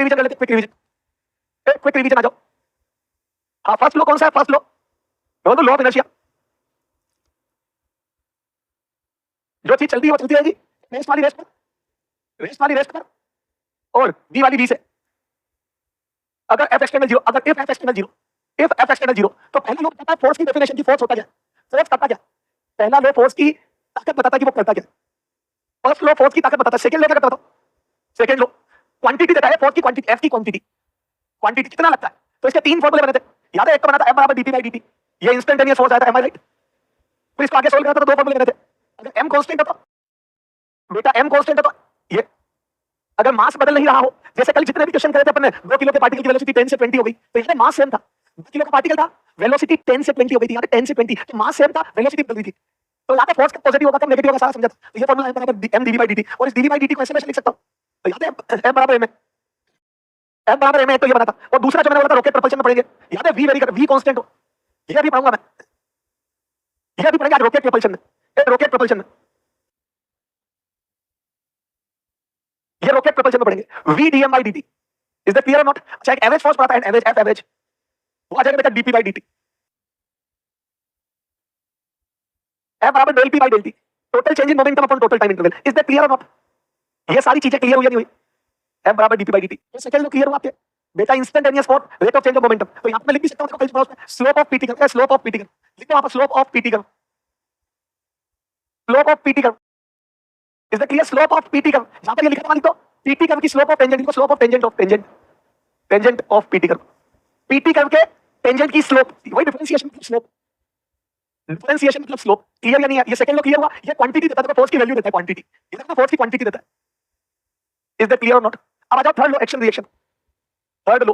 Revision कर लेते हैं, क्विक रिवीजन आ जाओ। हाँ, फर्स्ट लॉ कौन सा है? First law law of inertia. जो चीज चलती है वो चलती रहेगी, रेस्ट वाली रेस्ट पर और बी वाली बी से। अगर एफ एक्सटर्नल जीरो, अगर इफ एफ एक्सटर्नल जीरो, तो पहला लॉ बताता है फोर्स की डेफिनेशन की, फोर्स होता क्या, फोर्स करता क्या। पहला लॉ फोर्स की ताकत बताता है कि वो करता क्या। फर्स्ट लॉ फोर्स की ताकत बताता है। सेकंड लॉ क्या करता है? सेकंड लॉ क्वांटिटी देता है, फोर्स की क्वांटिटी, एफ की क्वांटिटी कितना लगता है। तो इसके तीन फॉर्मूले बने थे, याद है? एक का बना था एफ बराबर डीपी बाई डीटी, ये इंस्टेंटेनियस फोर्स आया था, एम आई राइट। फिर इसको आगे सोल्व करना था तो दो फॉर्मूले बने थे। अगर एम कांस्टेंट होता बेटा, एम कांस्टेंट होता, ये अगर मास बदल नहीं रहा हो, जैसे कल जितने भी क्वेश्चन करे थे अपन ने, 2 किलो के पार्टिकल की वेलोसिटी 10 से 20 हो गई, तो यहाँ मास सेम था। 2 किलो का पार्टिकल था, वेलोसिटी 10 से 20 हो गई थी, यहाँ 10 से 20, तो मास सेम था, वेलोसिटी बदल गई थी। तो यहाँ पे फोर्स का पॉजिटिव होगा, कब नेगेटिव होगा, सारा समझा। तो ये फॉर्मूला है बराबर एम डीवी बाई डीटी, और इस डीवी बाई डीटी को ऐसे मैं लिख सकता हूँ। तो याद है एम बराबर एम है, एम बराबर एम है, तो ये बना था। और दूसरा जो मैंने बोला था रॉकेट प्रोपल्शन में पढ़ेंगे, याद है वी कांस्टेंट हो, ये भी पढ़ूंगा मैं, ये भी पढ़ेंगे आज रॉकेट प्रोपल्शन में। रॉकेट प्रोपल्शन में ये रॉकेट प्रोपल्शन में पढ़ेंगे V DM by DT. Is that clear or not? अच्छा, एक एवरेज फोर्स पढ़ा था, एवरेज एफ एवरेज, वो आ जाएगा बेटा डीपी बाई डीटी। एफ बराबर del P by del T, total change in momentum upon total time interval. Is that clear or not? ये सारी चीजें क्लियर हुई या नहीं हुई? एफ बराबर डीपी बाई डीटी। तो सेकंड लो क्लियर हुआ आपके बेटा, instantaneous force, rate of change of momentum. तो यहां पे मैं लिख भी सकता हूं slope of PT curve, slope of PT curve लिखो वहां पर, slope of PT curve, slope of PT curve. Is that clear? Slope of PT curve, यहां पर ये लिखा था, लिख दो पीटी कर्व की स्लोप ऑफ टेंजेंट, इनको slope of tangent of PT curve. PT curve के टेंजेंट की स्लोप, वही डिफरेंशिएशन मतलब स्लोप, डिफरेंशिएशन मतलब स्लोप। क्लियर या नहीं है? ये सेकंड लो क्लियर हुआ। ये क्वांटिटी देता है, फोर्स की वैल्यू देता है, क्वांटिटी, ये देखो फोर्स की क्वांटिटी देता है। Is that clear or not? अब आ जाओ third law, action reaction. Third law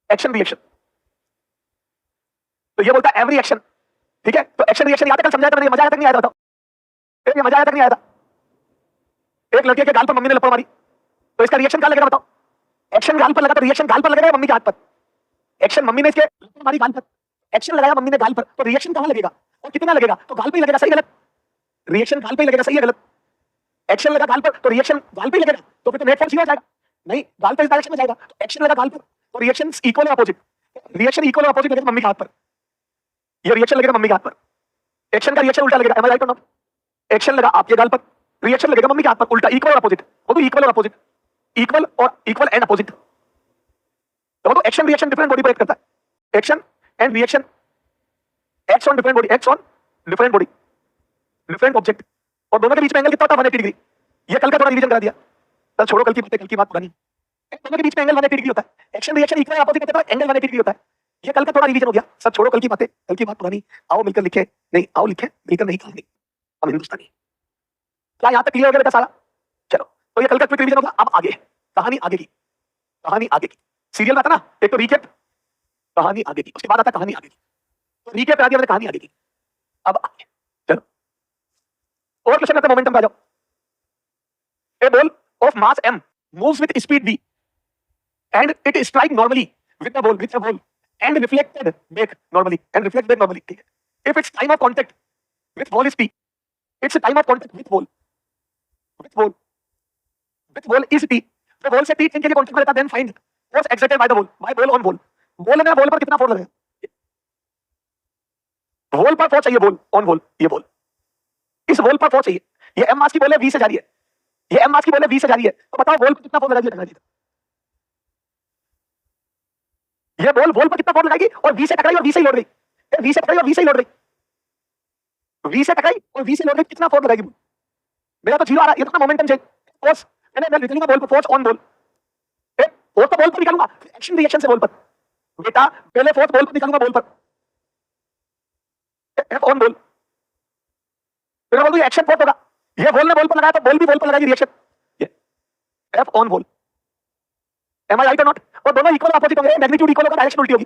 action reaction, तो ये बोलता है एवरी एक्शन, ठीक है। तो एक्शन रिएक्शन याद है, कल समझाया था मैंने, मजा आया तक नहीं आया था? बताओ, ये मजा आया तक नहीं आया था? एक लड़के के गाल पर मम्मी ने लपड़ मारी, तो इसका रिएक्शन क्या लगेगा बताओ? एक्शन गाल पर लगा तो रिएक्शन गाल पर लगेगा मम्मी के हाथ पर। एक्शन मम्मी ने इसके लपड़ मारी गाल पर, एक्शन लगाया मम्मी ने गाल पर, तो रिएक्शन कहां लगेगा और कितना लगेगा? तो गाल पे ही लगेगा, सही गलत? रिएक्शन गाल पे ही लगेगा, सही है गलत? एक्शन लगा गाल पर तो रिएक्शन गाल पे ही लगेगा, तो फिर तो नेट फोर्स हो जाएगा। नहीं, गाल पे इस डायरेक्शन में जाएगा, तो एक्शन लगा गाल पर तो रिएक्शन इक्वल और अपोजिट, रिएक्शन इक्वल और अपोजिट लगेगा मम्मी के हाथ पर। ये रिएक्शन लगेगा मम्मी के हाथ पर, एक्शन का रिएक्शन उल्टा लगेगा, M I right or not? Action लगा आपके गाल पर, रिएक्शन लगेगा मम्मी के हाथ पर, उल्टा, इक्वल और अपोजिट। वो तो इक्वल और अपोजिट, इक्वल एंड अपोजिट। तो वो तो एक्शन रिएक्शन डिफरेंट बॉडी पर एक्ट करता है, action and reaction acts on different body, acts on different body, different object, और दोनों के बीच में एंगल कितना होता है? 180 डिग्री। ये कल का थोड़ा रिवीजन करा दिया, चल छोड़ो कल की बातें, कल की बात पुरानी। दोनों के बीच में एंगल 180 डिग्री होता है, एक्शन रिएक्शन इक्वल और अपोजिट होता है, एंगल 180 डिग्री होता है। ये कल का थोड़ा रिवीजन हो गया, सब छोड़ो कल की बातें, कल की बात पुरानी। आओ मिलकर लिखे, नहीं आओ लिखे, मिलकर नहीं कहानी, हम हिंदुस्तानी। क्या यहां तक क्लियर हो गया बेटा सारा? चलो, तो ये कल का क्विक रिवीजन होगा। अब आगे कहानी, आगे की कहानी, आगे की सीरियल में आता ना, एक तो रीकैप, कहानी आगे की, उसके बाद आता कहानी आगे की। तो रीकैप करा दिया मैंने, कहानी आगे की। अब आगे चलो और क्वेश्चन करते हैं, मोमेंटम पे आ जाओ। A ball of mass m moves with speed v and it strike normally with a ball and reflected back normally ठीक है। if its time of contact with ball is t, its time of contact with ball is t, तो ball से t change करके contact में रहता, then find force exerted by the ball on ball। Ball में ball पर कितना force लगेगा? Ball पर फोर्स चाहिए, बॉल ऑन बॉल, ये बॉल, इस बॉल पर फोर्स चाहिए। ये m मास की बॉल है, v से जा रही है, ये m मास की बॉल है, v से जा रही है, तो बताओ बॉल पर कितना फोर्स लगाएगी? ये बॉल पर कितना फोर्स लगाएगी? और v से टकराई और v से ही लौट गई, v से टकराई और v से ही लौट गई, v से टकराई और v से लौट गई, कितना फोर्स लगाएगी? मेरा तो जीरो आ रहा है, ये तो मोमेंटम चेंज, फोर्स मैं निकालूंगा बॉल पर, फोर्स ऑन बॉल, फोर्स तो बॉल पर निकालूंगा, एक्शन रिएक्शन से बॉल पर बेटा, पहले फोर्स बॉल पर निकालूंगा, बॉल पर एफ ऑन बॉल, फिर बोल दूं एक्शन फोर्स होगा, ये बॉल ने बॉल पर लगाया तो बॉल भी बॉल पर लगाएगी, रिएक्शन, ये F on ball, am I right or not? और दोनों इक्वल अपोजिट होंगे, मैग्नीट्यूड इक्वल होगा, डायरेक्शन उल्टी होगी।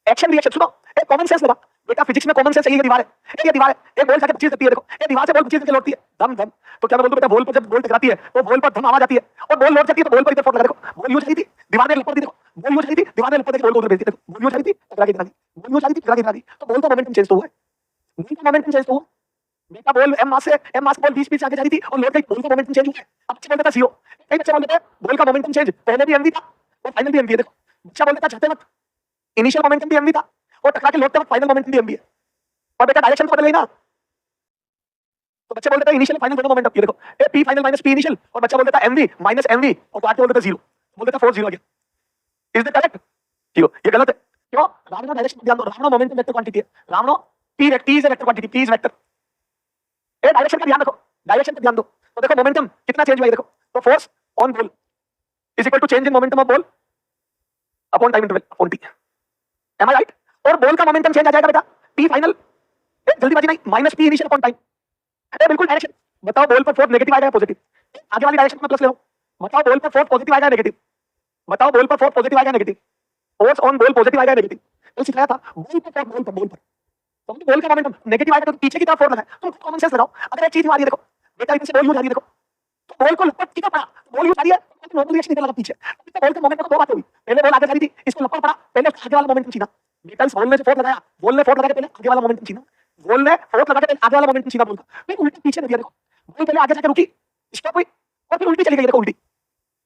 एक्शन रिएक्शन सुनो, एक कॉमन सेंस लगा बेटा, फिजिक्स में कॉमन सेंस है। ये दीवार है, ये दीवार है, एक बॉल जाके 25 करती है, देखो ये दीवार से बॉल 25 करके लौटती है, धम धम। तो क्या मैं बोल दूं बेटा, बॉल पर जब बॉल टकराती है तो बॉल पर धम आवाज आती है, और बॉल लौट जाती है तो बॉल पर इधर फोर्स लगा, देखो बॉल यूज आई थी, दीवार ने लपट दी, देखो बॉल यूज आई थी, दीवार ने लपट दी, बॉल को उधर भेज दी, देखो बॉल यूज आई थी, टकरा के गिरा दी, बॉल यूज आई थी, टकरा के गिरा दी, तो बॉल का मोमेंटम चेंज तो हुआ है, बॉल का मोमेंटम चेंज तो हुआ, बेटा बॉल एम मास बॉल 20 फीट से आगे जा रही थी और लौट गई, बॉल का मोमेंटम चेंज हो गया। अब बच्चे बोलते थे सीओ, कई बच्चे बोलते थे बॉल का मोमेंटम चेंज पहले भी एमवी था और फाइनल भी एमवी है। देखो बच्चा बोलता था जाते वक्त इनिशियल मोमेंटम भी एमवी था और टकरा के लौटते वक्त फाइनल मोमेंटम भी एमवी है। और बेटा डायरेक्शन तो बदल गई ना, तो बच्चे बोलते थे इनिशियल फाइनल दोनों मोमेंटम, ये देखो A P final minus P initial, और बच्चा बोलता था एमवी माइनस एमवी और काट के बोलते थे 0, बोलते थे 4 0 अगेन। Is the correct? ठीक हो, ये गलत है। क्यों? रामनो डायरेक्शन ध्यान दो, रामनो मोमेंटम वेक्टर क्वांटिटी है, रामनो p vector is a vector quantity, p is vector. ए डायरेक्शन का ध्यान रखो, डायरेक्शन का ध्यान दो। तो देखो मोमेंटम कितना चेंज हुआ है, देखो तो force on ball is equal to change in momentum of ball upon time interval upon T. Am I right? और बॉल का मोमेंटम चेंज आ जाएगा बेटा पी फाइनल, जल्दीबाजी नहीं, minus P initial upon time. अरे बिल्कुल डायरेक्शन। बताओ बॉल पर फोर्स नेगेटिव आएगा या पॉजिटिव? आगे वाली डायरेक्शन में प्लस ले लो। बताओ बॉल पर फोर्स पॉजिटिव आएगा या नेगेटिव? बताओ बॉल पर फोर्स पॉजिटिव आएगा या negative? Force on ball positive आएगा या नेगेटिव? तो सिखाया था बॉल पर बॉल पर तो बॉल का मोमेंटम नेगेटिव आएगा तो पीछे की तरफ फोर्स लगा है। तुम कॉमन सेंस लगाओ, अगर एक चीज आ रही है देखो बेटा इनसे बॉल यूज आ रही है, देखो तो बॉल को लपट कितना पड़ा, बॉल यूज आ रही है तो नॉर्मल रिएक्शन निकल लगा पीछे। तो बॉल के मोमेंटम को दो बातें हुई, पहले बॉल आगे जा रही थी, इसको लपट पड़ा, पहले आगे वाला मोमेंटम छीना। बेटा इस बॉल ने फोर्स लगाया, बॉल ने फोर्स लगा के पहले आगे वाला मोमेंटम छीना, बॉल ने फोर्स लगा के पहले आगे वाला मोमेंटम छीना बॉल का, फिर उल्टी पीछे दिया। देखो बॉल पहले आगे जाकर रुकी, स्टॉप हुई और फिर उल्टी चली गई। देखो उल्टी,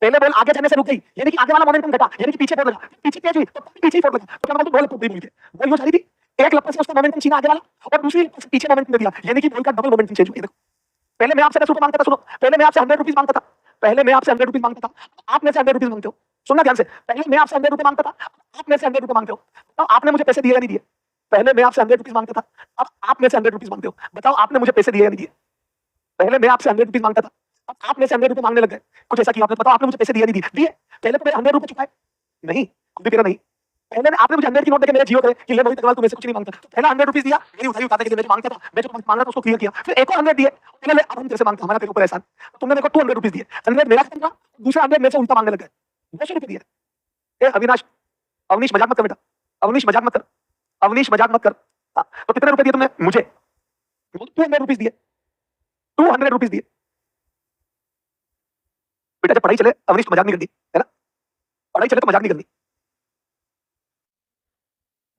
पहले बॉल आगे जाने से रुक गई यानी कि आगे वाला मोमेंटम घटा, यानी कि पीछे फोर्स लगा, पीछे तेज हुई तो पीछे ही फोर्स लगा। तो क्या मतलब बॉल टूट गई, बॉल यूज आ रही थी, एक लपट से उसका मोमेंटम छीना आगे वाला और दूसरी लपट से पीछे मोमेंटम दे दिया, यानी कि बॉल का डबल मोमेंटम चेंज हुआ। देखो पहले मैं आपसे 10 रुपए मांगता था, सुनो, पहले मैं आपसे 100 रुपीज मांगता था, पहले मैं आपसे 100 रुपीज मांगता था, आप मेरे से 100 रुपीज मांगते हो। सुनना ध्यान से, पहले मैं आपसे 100 रुपए मांगता था, आप मेरे से 100 रुपए मांगते हो। तो आपने मुझे पैसे दिए या नहीं दिए? पहले मैं आपसे 100 रुपीज मांगता था, अब आप मेरे से 100 रुपीज मांगते हो। बताओ आपने मुझे पैसे दिए या नहीं दिए? पहले मैं आपसे 100 रुपीज मांगता था, अब आप मेरे से 100 रुपए मांगने लग गए, कुछ ऐसा किया आपने। बताओ आपने मुझे पैसे दिए नहीं दिए? दिए। पहले तो मेरे 100 रुपए चुकाए नहीं, खुद भी तेरा नहीं। पहले आपने मुझे 100 की नोट देके मेरे जियो करे कि ले मोहित अग्रवाल तू मेरे से कुछ नहीं मांगता, तो पहला 100 रुपीज दिया, मेरी उधारी उतारने के लिए मैं जो मांगता था, मैं जो मांग रहा था उसको क्लियर किया, फिर एक और 100 दिए, पहले अब हम तेरे से मांगते हमारा तेरे ऊपर एहसान, तो तुमने मेरे को 200 रुपीज दिए, 100 मेरा खत्म था, दूसरा 100 मेरे से उल्टा मांगने लग गए, 200 रुपए दिए। ए अविनाश, अवनीश मजाक मत कर बेटा, अवनीश मजाक मत कर, अवनीश मजाक मत कर। तो कितने रुपए दिए तुमने मुझे? 200 रुपीज दिए, 200 रुपीज दिए। बेटा जब पढ़ाई चले अवनीश मजाक नहीं करनी है ना, पढ़ाई चले तो मजाक नहीं करनी।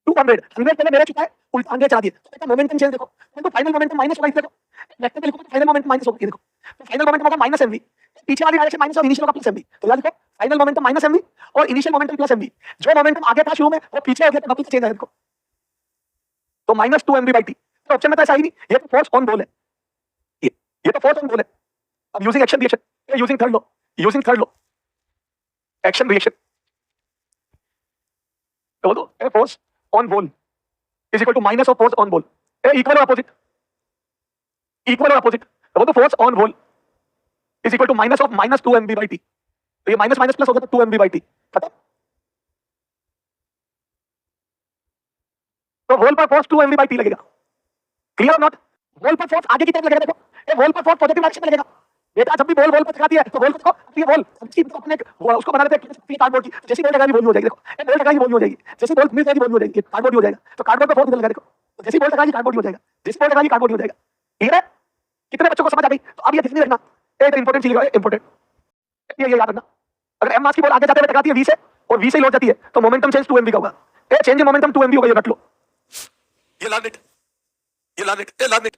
200 पहले मेरे चुका है, उल्टा 100 चला दिए, तो बेटा मोमेंटम चेंज देखो, तो फाइनल मोमेंटम माइनस होगा। देखो वेक्टर पे लिखो तो फाइनल मोमेंटम माइनस होगा, ये देखो तो फाइनल मोमेंटम होगा माइनस एमवी, पीछे वाली डायरेक्शन माइनस और इनिशियल का प्लस एमवी। तो याद रखो फाइनल मोमेंटम माइनस एमवी और इनिशियल मोमेंटम प्लस एमवी। जो मोमेंटम आगे था शुरू में वो पीछे हो गया, तो डबल चेंज है देखो, तो माइनस 2 एमवी बाई टी। तो ऑप्शन में तो ऐसा ही नहीं, ये तो फोर्स ऑन बॉल है, ये तो फोर्स ऑन बॉल है। अब using action reaction, using third law, using third law action reaction, तो दो force on ball is equal to minus of force on ball, equal or opposite? Equal or opposite? तो force on ball is equal to minus of minus 2 mv by t, तो ये minus minus plus होगा तो 2 mv by t खत्म। तो ball पर force 2 mv by t लगेगा, clear or not? Ball पर फोर्स आगे की तरफ लगेगा, देखो ये बॉल पर फोर्स पॉजिटिव डायरेक्शन में लगेगा। बेटा जब भी बॉल पर टकराती है तो बॉल को देखो, ये बॉल अपने उसको बना देते हैं कार्डबोर्ड की, जैसी बॉल टकराएगी बॉल हो जाएगी। देखो ये बॉल टकराएगी बॉल हो जाएगी, जैसी बॉल मिल जाएगी बॉल हो जाएगी, कार्डबोर्ड हो जाएगा। तो कार्डबोर्ड पे फोर्स लगा देखो, तो जैसी बॉल टकराएगी कार्डबोर्ड हो जाएगा, जैसी बॉल टकराएगी कार्डबोर्ड हो जाएगा। क्लियर है? कितने बच्चों को समझ आ गई? तो अब ये ध्यान रखना, एक इंपॉर्टेंट चीज है, इंपॉर्टेंट ये याद रखना, अगर एम मास की बॉल आगे जाते हुए टकराती है वी से और वी से लौट जाती है तो मोमेंटम चेंज 2 mv का होगा। ये चेंज इन मोमेंटम 2 mv होगा, ये रट लो, ये लार्ड नेट, ये लार्ड नेट, ये लार्ड नेट।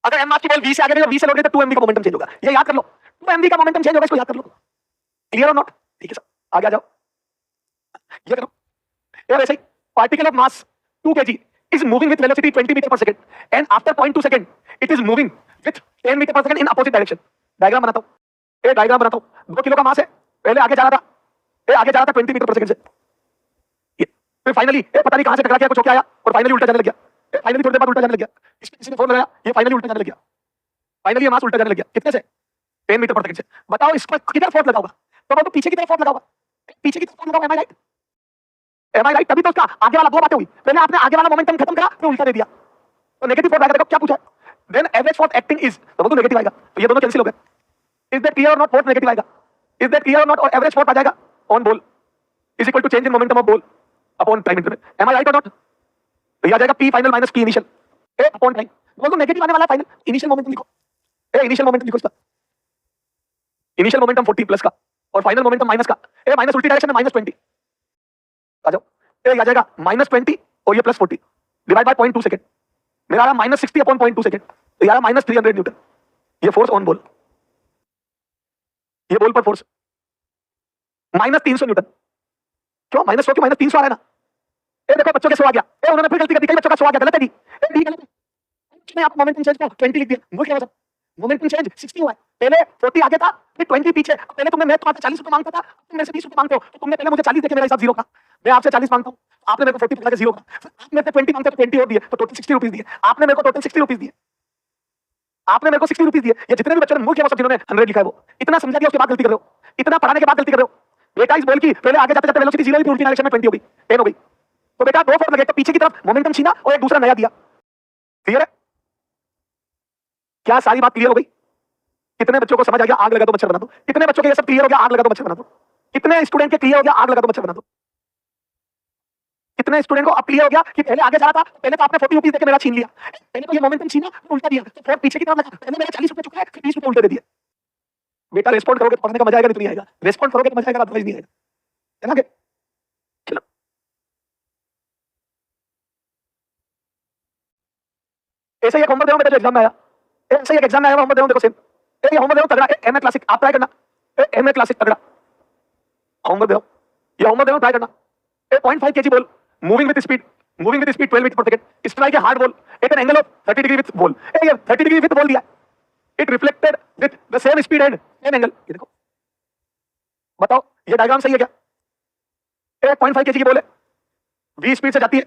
अगर एम मास की बॉल वी से आगे गई, वी से लौट गई तो 2 mv का मोमेंटम चेंज होगा, ये याद कर लो, 2 mv का मोमेंटम चेंज होगा, इसको याद कर लो। Clear or not? ठीक है सर, आगे आ जाओ, ये करो। ये वैसे ही particle of mass 2 kg is moving with velocity 20 meter per second and after 0.2 second it is moving with 10 meter per second in opposite direction। Diagram बनाता हूं, ये डायग्राम बनाता हूं। 2 किलो का मास है, पहले आगे जा रहा था, ये आगे जा रहा था 20 मीटर पर सेकंड से, ये फिर फाइनली ये पता नहीं कहां से टकरा के कुछ होके आया और फाइनली उल्टा जाने लग गया। ये फाइनली थोड़ी देर बाद उल्टा जाने लग गया, किसी ने फोन लगाया, ये फाइनली उल्टा जाने लग गया, फाइनली ये मास उल्टा जाने लग गया। कितने से? 10 मीटर पर सेकंड से। बताओ इस पर किधर फोर्स लगा होगा? तो पीछे की तरफ फोर्स लगा होगा, पीछे की तरफ फोर्स लगा होगा। M I right? M I right? तभी तो उसका आगे वाला दो बातें हुई, पहले आपने आगे वाला मोमेंटम खत्म करा फिर उल्टा दे दिया, तो नेगेटिव फोर्स आएगा। देखो क्या पूछा है, then average force acting is, तो नेगेटिव आएगा, तो ये दोनों कैंसिल हो गए। Is that clear or not? Force negative आएगा, is that clear or not? और एवरेज फोर्स आ जाएगा on ball is equal to change in momentum of ball upon time interval. Am I right or not? तो ये आ जाएगा p final minus P initial ए upon time. बोल दो नेगेटिव आने वाला फाइनल, इनिशियल मोमेंटम लिखो, ए इनिशियल मोमेंटम लिखो, इसका इनिशियल मोमेंटम 40 प्लस का और फाइनल मोमेंटम माइनस का, ए माइनस उल्टी डायरेक्शन में माइनस 20 आ जाओ, ए आ जाएगा माइनस 20 और ये प्लस 40 डिवाइड बाय 0.2 सेकंड, मेरा आ रहा -60/0.2 सेकेंड, तो ये आ रहा -300 न्यूटन। ये फोर्स ऑन बॉल, ये बॉल पर फोर्स -300 न्यूटन। क्यों -100 क्यों? -300 आ रहा है ना। ए देखो बच्चों के 100 आ गया। ए उन्होंने फिर गलती कर दी, कई बच्चों का 100 आ गया, गलत है जी। ए डी गलत है। नहीं, आप मोमेंटम चेंज को 20 लिख दिया, वो क्या मतलब? मोमेंटम चेंज 60 हुआ है, पहले 40 आगे था, फिर 20 पीछे। पहले तुमने मैं तुम्हारे 40 रुपए मांगता था, तुम मेरे से 20 रुपए मांगते हो, तो तुमने पहले मुझे 40 देके मेरा हिसाब जीरो का, मैं आपसे 40 मांगता हूं, आपने मेरे को 40 पकड़ा के जीरो का, आप मेरे से 20 मांगते हो तो 20 और दिए, तो टोटल 60 रुपीस दिए। आपने मेरे को टोटल 60 रुपीस दिए, आपने मेरे को 60 रुपीस दिए। ये जितने भी बच्चों ने मूर्ख है वो सब जिन्होंने 100 लिखा है, वो इतना समझा दिया उसके बाद गलती कर रहे हो, इतना पढ़ाने के बाद गलती कर रहे हो। बेटा इस बॉल की पहले आगे जाते जाते वेलोसिटी 0 हुई, फिर उल्टी डायरेक्शन में 20 हो गई, 10 हो गई, तो बेटा 2 फोर्स लगे, तो पीछे की तरफ मोमेंटम छीना और एक दूसरा नया दिया। क्लियर है? क्या सारी बात क्लियर हो गई? कितने बच्चों को समझ आ गया? आग लगा दो मच्छर बना दो। कितने बच्चों के ये सब क्लियर हो गया? आग लगा दो मच्छर बना दो। कितने स्टूडेंट के क्लियर हो गया? आग लगा दो मच्छर बना दो। कितने स्टूडेंट को अब क्लियर हो गया कि पहले आगे जा रहा था, पहले तो आपने 40 रुपीस देके मेरा छीन लिया, पहले तो ये मोमेंटम छीना फिर उल्टा दिया, तो फिर पीछे की तरफ लगा, पहले मेरा 40 रुपए चुका है, फिर 20 रुपए उल्टे दे दिए। बेटा रिस्पॉन्ड करोगे तो पढ़ने का मजा आएगा, नहीं आएगा? रिस्पॉन्ड करोगे तो मजा आएगा, अदरवाइज नहीं आएगा, है ना? चलो ऐसे ही एक होमवर्क दे रहा हूं बेटा, जो एग्जाम में आया, ऐसे ही एक एग्जाम में आया होमवर्क दे रहा हूं, देखो सेम। ये होमवर्क दे रहा हूं तगड़ा, एमए क्लासिक, आप ट्राई करना। एमए क्लासिक तगड़ा होमवर्क दे रहा हूं, ये होमवर्क दे रहा हूं, ट्राई करना। 0.5 kg ball moving with speed 12 meters per second, strike a hard ball at an angle of 30 degree with ball। ये 30 degree with ball दिया, it reflected with the same speed and same angle। ये देखो, बताओ ये diagram सही है क्या? 1.5 kg की बॉल है, 20 स्पीड से जाती है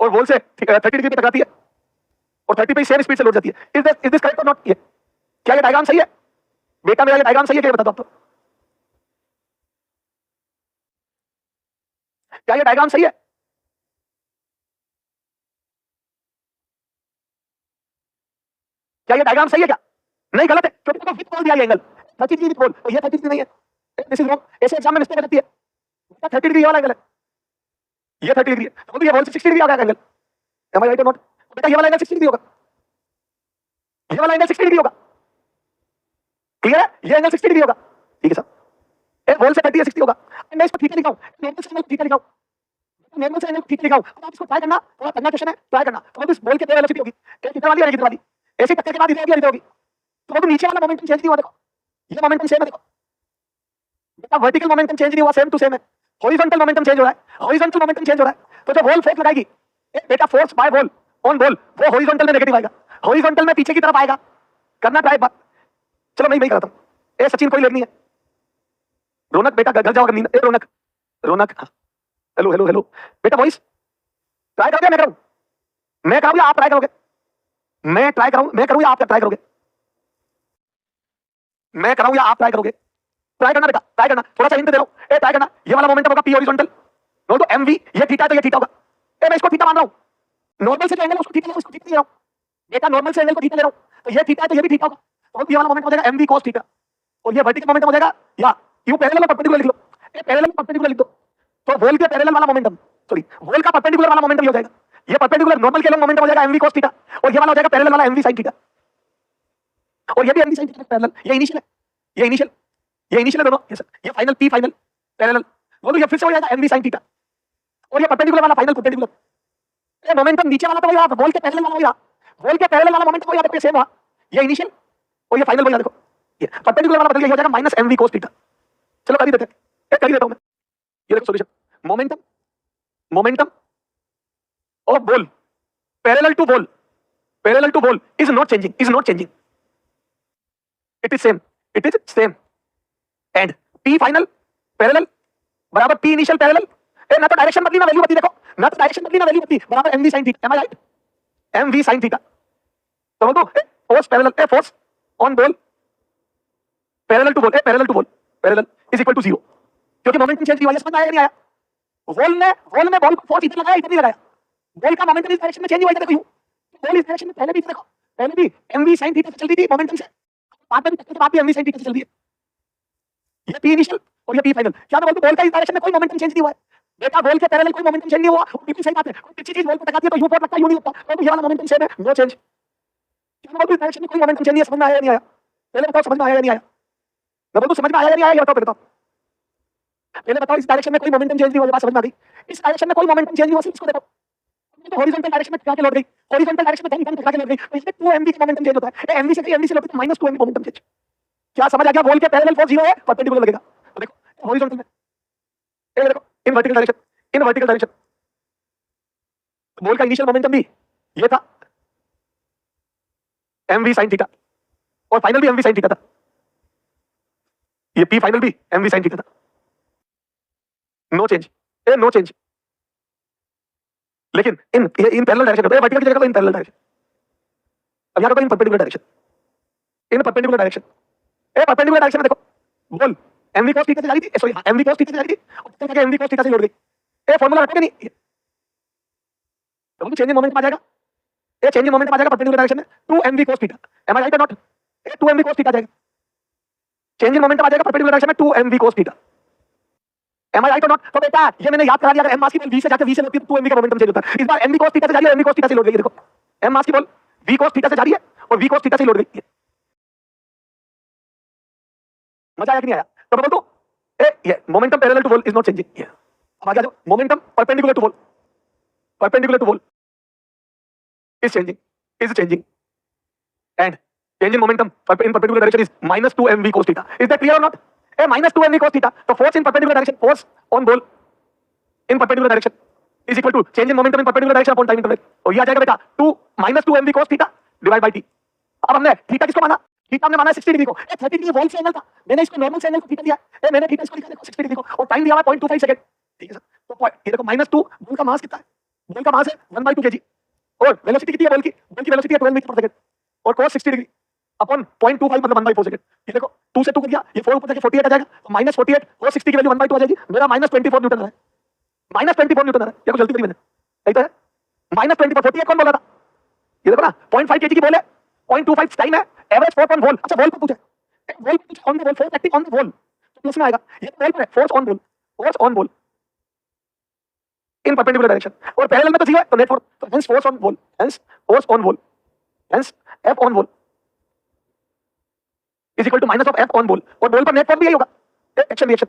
और बॉल से 30 डिग्री पे टकराती है और 30 पे सेम स्पीड से लौट जाती है। इज दिस करेक्ट और नॉट? ये क्या ये डायग्राम सही है बेटा? मेरा ये डायग्राम सही है क्या? बता दो आप तो, क्या ये डायग्राम सही है? क्या ये डायग्राम सही है क्या? नहीं, गलत है, क्योंकि देखो विथ बॉल दिया ये एंगल 30 डिग्री विथ बॉल, और ये 30 डिग्री नहीं है, दिस इज रॉन्ग। ऐसे एग्जाम में मिस्टेक हो जाती है, 30 डिग्री वाला एंगल है, ये 30 डिग्री है, तो ये बॉल से 60 डिग्री आ गया angle. M I right or not? बेटा ये वाला एंगल 60 डिग्री होगा, ये वाला एंगल 60 डिग्री होगा। क्लियर है? ये एंगल 60 डिग्री होगा, ठीक है सर। बॉल से 30 या 60 होगा। मैं इसको ठीक लिखाऊं, नॉर्मल से एंगल ठीक लिखाऊं, नॉर्मल से एंगल ठीक लिखाऊं। अब आप इसको ट्राई करना, थोड़ा करना क्वेश्चन है, ट्राई करना। तो अब इस बॉल के तेज वेलोसिटी होगी, कितने वाली है, कितने वाली? ऐसे टक्कर के बाद इधर होगी, तो वो नीचे वाला मोमेंटम चेंज नहीं हुआ, देखो ये मोमेंटम सेम है, देखो बेटा वर्टिकल मोमेंटम चेंज नहीं हुआ, सेम टू सेम है। हॉरिजॉन्टल मोमेंटम चेंज हो रहा है, हॉरिजॉन्टल मोमेंटम चेंज हो रहा है। तो जो बॉल फोर्स लगाएगी बेटा, force by ball on ball, वो हॉरिजॉन्टल में नेगेटिव आएगा, हॉरिजॉन्टल में पीछे की तरफ आएगा। करना ट्राई बात, चलो मैं कराता हूं। ए सचिन कोई लेट नहीं है, रौनक बेटा घर जाओ, नींद। ए रौनक, रौनक हेलो हेलो हेलो बेटा, वॉइस ट्राई करोगे? मैं करूं? मैं करूं या आप ट्राई करोगे? मैं ट्राई करूं, मैं करूं या आप ट्राई करोगे? मैं कराऊं या आप ट्राई करोगे? ट्राई करना बेटा, ट्राई करना, थोड़ा सा हिंट दे रहा हूं। ए ट्राई करना, ये वाला मोमेंटम होगा पी हॉरिजॉन्टल, नो तो एमवी, ये थीटा है तो ये थीटा होगा। ए मैं इसको थीटा मान रहा हूं, नॉर्मल से जो एंगल है उसको थीटा ले रहा हूं, इसको थीटा ले रहा हूं बेटा, नॉर्मल से एंगल को थीटा ले रहा हूं, तो ये थीटा है तो ये भी थीटा होगा, तो ये वाला मोमेंटम हो जाएगा एमवी cos थीटा, और ये वर्टिकल मोमेंटम हो जाएगा, या यू पैरेलल और परपेंडिकुलर लिख लो। ए पैरेलल और परपेंडिकुलर लिख दो, तो बॉल के पैरेलल वाला मोमेंटम, सॉरी बॉल का परपेंडिकुलर वाला मोमेंटम ये हो जाएगा, ये परपेंडिकुलर नॉर्मल के लिए मोमेंटम हो जाएगा एमवी cos थीटा, और ये वाला हो जाएगा पैरेलल वाला एमवी sin थीटा, और ये भी एमवी sin थीटा पैरेलल। ये इनिशियल है, ये इनिशियल, ये इनिशियल है दोनों, ये सर, ये फाइनल पी फाइनल पैरेलल, वो तो ये फिर से हो जाएगा एमवी sin थीटा, और ये परपेंडिकुलर वाला फाइनल परपेंडिकुलर। ये मोमेंटम नीचे वाला तो वही रहा, बॉल के पैरेलल वाला वही रहा, बॉल के पैरेलल वाला मोमेंटम वही रहा, देखो सेम हुआ, ये इनिशियल और ये फाइनल वही रहा, देखो ये परपेंडिकुलर वाला बदल गया, हो जाएगा माइनस एमवी cos थीटा। चलो कर ही देते हैं, कर ही देता हूं मैं, ये देखो solution. Momentum, momentum of ball parallel to ball, parallel to ball is not changing, is not changing, it is same, it is same, and P final parallel बराबर पी इनिशियल पैरेलल। ना तो डायरेक्शन बदली ना value बदली, देखो ना तो direction बदली ना वैल्यू बदली, बराबर MV sin theta. Am I right? MV sin theta, तो बोल दो force parallel, a force on ball parallel to ball, a parallel to ball parallel is equal to 0, क्योंकि मोमेंटम चेंज नहीं हुआ, समझ में आया नहीं आया? बॉल ने बॉल को फोर्स इधर लगाया, इधर नहीं लगाया, बॉल का मोमेंटम इस डायरेक्शन में चेंज हुआ, इधर देखो यूं, बॉल इस डायरेक्शन में पहले भी देखो, पहले भी एमवी sin थीटा से चलती थी मोमेंटम से, बाद में भी टक्कर के बाद भी एमवी sin थीटा से चल रही है, ये पी इनिशियल और ये पी फाइनल। क्या मैं बोलूं बॉल का इस डायरेक्शन में कोई मोमेंटम चेंज नहीं हुआ है बेटा, बॉल के पैरेलल कोई मोमेंटम चेंज नहीं हुआ, बिल्कुल सही बात है। कोई किसी चीज बॉल पे टकराती है तो यू फोर्स लगता है, यू नहीं लगता, तो ये वाला मोमेंटम सेम है, नो चेंज। क्या मैं बोलूं इस डायरेक्शन में कोई मोमेंटम चेंज नहीं है, समझ में आया या नहीं आया? पहले बताओ समझ में आया या नहीं आया? मैं बोलूं समझ में आया या नहीं आया, ये बताओ पहले, पहले बताओ इस डायरेक्शन में कोई मोमेंटम चेंज नहीं हुआ, ये बात समझ में आ गई? इस डायरेक्शन में कोई मोमेंटम चेंज नहीं हुआ, सिर्फ इसको देखो, तो हॉरिजॉन्टल डायरेक्शन में टकरा के लौट गई, हॉरिजॉन्टल डायरेक्शन में धम टकरा के लौट गई, तो इसमें 2 mv का मोमेंटम चेंज होता है। एमवी से एमवी से लौटे तो -2 mv मोमेंटम चेंज। क्या समझ आ गया? बॉल के पैरेलल फोर्स 0 है, परपेंडिकुलर लगेगा। तो देखो हॉरिजॉन्टल में, ये देखो in vertical direction, in vertical direction ball का इनिशियल मोमेंटम भी ये था mv sin थीटा, और फाइनल भी mv sin थीटा था। ये p फाइनल भी mv sin थीटा था। नो चेंज, ए नो चेंज। लेकिन इन पैरेलल डायरेक्शन होता है, वर्टिकल की जगह तो इन पैरेलल डायरेक्शन। अब यहां तो इन परपेंडिकुलर डायरेक्शन, इन परपेंडिकुलर डायरेक्शन। ए परपेंडिकुलर डायरेक्शन में देखो बॉल mv cos थीटा से जा रही थी, सॉरी mv cos थीटा से जा रही थी, और तब जाके mv cos थीटा से लौट गई। ए फार्मूला रखोगे नहीं, तो चेंज इन मोमेंटम आ जाएगा, ये चेंज इन मोमेंटम आ जाएगा परपेंडिकुलर डायरेक्शन में 2 mv cos theta. Am I right or not? ये 2 mv cos थीटा जाएगा, चेंज इन मोमेंटम आ जाएगा परपेंडिकुलर डायरेक्शन में 2 mv cos theta. Am I right or not? तो बेटा ये मैंने याद करा दिया, अगर एम मास की बॉल v से जाके v से लौटती है तो 2 mv का मोमेंटम चेंज होता है। इस बार mv cos थीटा से जा रही है, mv cos थीटा से लौट गई। देखो एम मास की बॉल v cos थीटा से जा रही है और v cos थीटा से लौट गई। मजा आया कि नहीं आया? तो मैं बोल दूं ये momentum parallel to ball is not changing. अब आगे आ जाओ, momentum perpendicular to ball, perpendicular to ball is changing and change in momentum in perpendicular direction is -2 mv cos theta. Is that clear or not? A -2 mv cos theta, the force in perpendicular direction, force on ball in perpendicular direction is equal to change in momentum in perpendicular direction upon time interval। और ये आ जाएगा बेटा 2 -2 mv cos theta divide by t। अब हमने theta किसको माना? Theta हमने माना 60 डिग्री को। 30 डिग्री वॉल से एंगल था, मैंने इसको नॉर्मल से एंगल को थीटा दिया, मैंने थीटा इसको लिखा देखो 60 डिग्री को, और टाइम दिया हुआ 0.25 सेकंड। ठीक है सर, तो ये देखो -2 बॉल का मास कितना है? बॉल का मास है 1/2 kg, और वेलोसिटी कितनी है बॉल की? बॉल की वेलोसिटी है 12 मीटर पर सेकंड, और cos 60 डिग्री अपॉन 0.25 मतलब 1/4 सेकंड। ये देखो 2 से 2 कर दिया, ये 4 ऊपर जाके 48 आ जाएगा, तो -48 cos 60 की वैल्यू 1/2 आ जाएगी। मेरा -24 न्यूटन है, -24 न्यूटन है। ये कुछ गलती करी मैंने, सही तो है? -24, 48 कौन बोला था? ये देखो ना 0.5 kg की बॉल है, 0.25 टाइम है, एवरेज 4 ऑन बॉल। अच्छा बॉल पर पूछा, बॉल पर पूछा on the ball, force acting on the ball, तो प्लस में आएगा। ये बॉल पर है, force on ball, force on ball in perpendicular direction, और पैरेलल में तो 0 है, तो नेट फोर्स, तो hence force on ball, hence force on ball, hence F on ball is equal to minus of F on ball, और ball पर net force भी यही होगा, एक्शन रिएक्शन।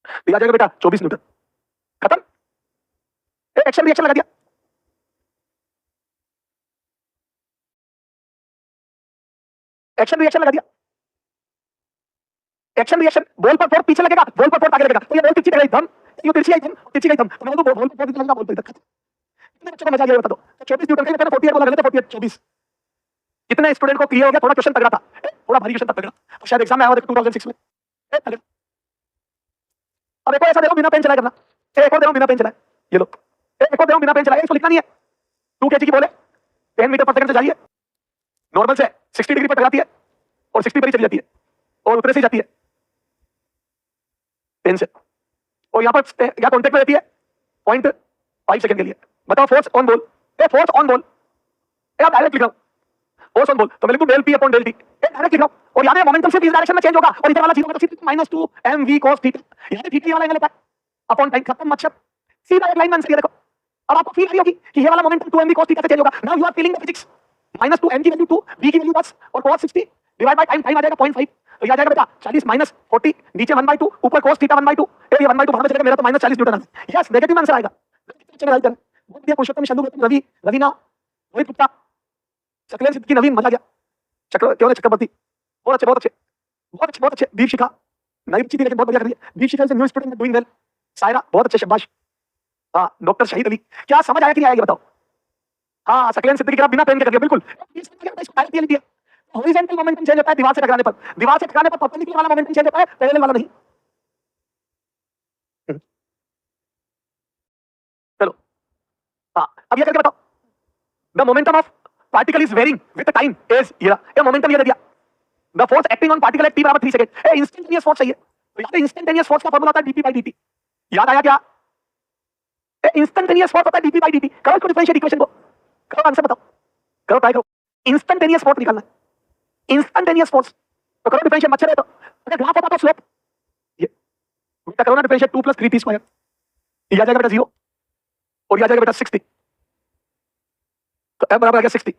आ जाएगा बेटा 24 न्यूटन, खत्म। एक्शन रिएक्शन लगा दिया, एक्शन रिएक्शन लगा दिया, एक्शन रिएक्शन। बॉल पर फोर्स पीछे लगेगा, बॉल पर फोर्स आगे लगेगा, तो ये बॉल तिरछी गई धम, ये तिरछी गई धम, तिरछी गई धम, तो मैं बोल बॉल पर फोर्स लगेगा, बॉल पर इधर खत्म। कितने बच्चों को मजा आ गया बता दो? तो 24 न्यूटन का मैंने 48 बोला, गलत है, 48 24। कितने स्टूडेंट को क्लियर हो गया? थोड़ा क्वेश्चन तगड़ा था, थोड़ा भारी क्वेश्चन तगड़ा, तो शायद एग्जाम में आया देखो 2006 में। अब एक और ऐसा देखो बिना पेन चलाए करना, एक और देखो बिना पेन चलाए, ये लो एक और देखो बिना पेन चलाए, इसको लिखना नहीं है। 2 kg की बॉल है, 10 मीटर पर सेकंड से जा रही है, नॉर्मल से 60 डिग्री पर टकराती है और 60 पर ही चली जाती है और उतरे से जाती है पेन से, और यहाँ पर क्या कॉन्टेक्ट में रहती है 0.5 सेकंड के लिए। बताओ force on ball, force on ball, आप डायरेक्ट लिख रहा हूं फोर्स ऑन बॉल, तो मैं लिखूं del p upon del t, direct लिख रहा हूं। और याद है मोमेंटम सिर्फ इस डायरेक्शन में चेंज होगा, और इधर वाला 0 होगा, तो सिर्फ -2 mv cos थीटा, याद है थीटा वाला एंगल होता है अपॉन टाइम, खत्म मत। सीधा एक लाइन में आंसर ये देखो। अब आपको फील आ रही होगी कि ये वाला मोमेंटम 2 mv cos थीटा से चेंज होगा। Now you are feeling the physics, -2 m की वैल्यू 2, v की वैल्यू 10, और cos 60 divide by time, time आ जाएगा 0.5, तो ये आ जाएगा बेटा 40 -40, नीचे 1/2, ऊपर cos थीटा 1/2, ये 1/2 बाहर में चलेगा, मेरा तो -40 न्यूटन है। यस, नेगेटिव आंसर आएगा। चलो राइट कर, बहुत दिया पुरुषोत्तम, शंभू, रवि, रवीना, रोहित गुप्ता, सकलेन सिद्दीकी, नवीन, मजा आ गया। चक्र क्यों है चक्रवर्ती, बहुत अच्छे बहुत अच्छे बहुत अच्छे बहुत अच्छे। दीप शिखा नई बच्ची थी लेकिन बहुत बढ़िया कर रही है। दीप शिखा से new student doing well. Saira बहुत अच्छे, शाबाश। हाँ डॉक्टर शहीद अली, क्या समझ आया कि नहीं आया ये बताओ? हाँ सकलेन सिद्दीकी आप बिना पेन के कर दिया, बिल्कुल हॉरिजॉन्टल मोमेंटम चेंज होता है दीवार से टकराने पर, दीवार से टकराने पर परपेंडिकुलर वाला मोमेंटम चेंज होता है, पैरेलल वाला नहीं। चलो हाँ अब ये करके बताओ, the momentum of particle is varying with the time is, ये मोमेंटम ये दे दिया, the force acting on particle at t बराबर 3 सेकंड। ए इंस्टेंटेनियस फोर्स चाहिए, तो याद है इंस्टेंटेनियस फोर्स का फार्मूला होता है dp by dt, याद आया क्या? ए इंस्टेंटेनियस फोर्स होता है dp by dt। करो इसको डिफरेंशिएट इक्वेशन को, करो आंसर बताओ, करो ट्राई करो। इंस्टेंटेनियस फोर्स निकालना है, इंस्टेंटेनियस फोर्स, तो करो डिफरेंशिएट। मच्छर है तो अगर ग्राफ होता तो स्लोप, ये बेटा करो ना डिफरेंशिएट 2 + 3t स्क्वायर, ये आ जाएगा बेटा 0, और ये आ जाएगा बेटा 60, तो f बराबर आ गया 60,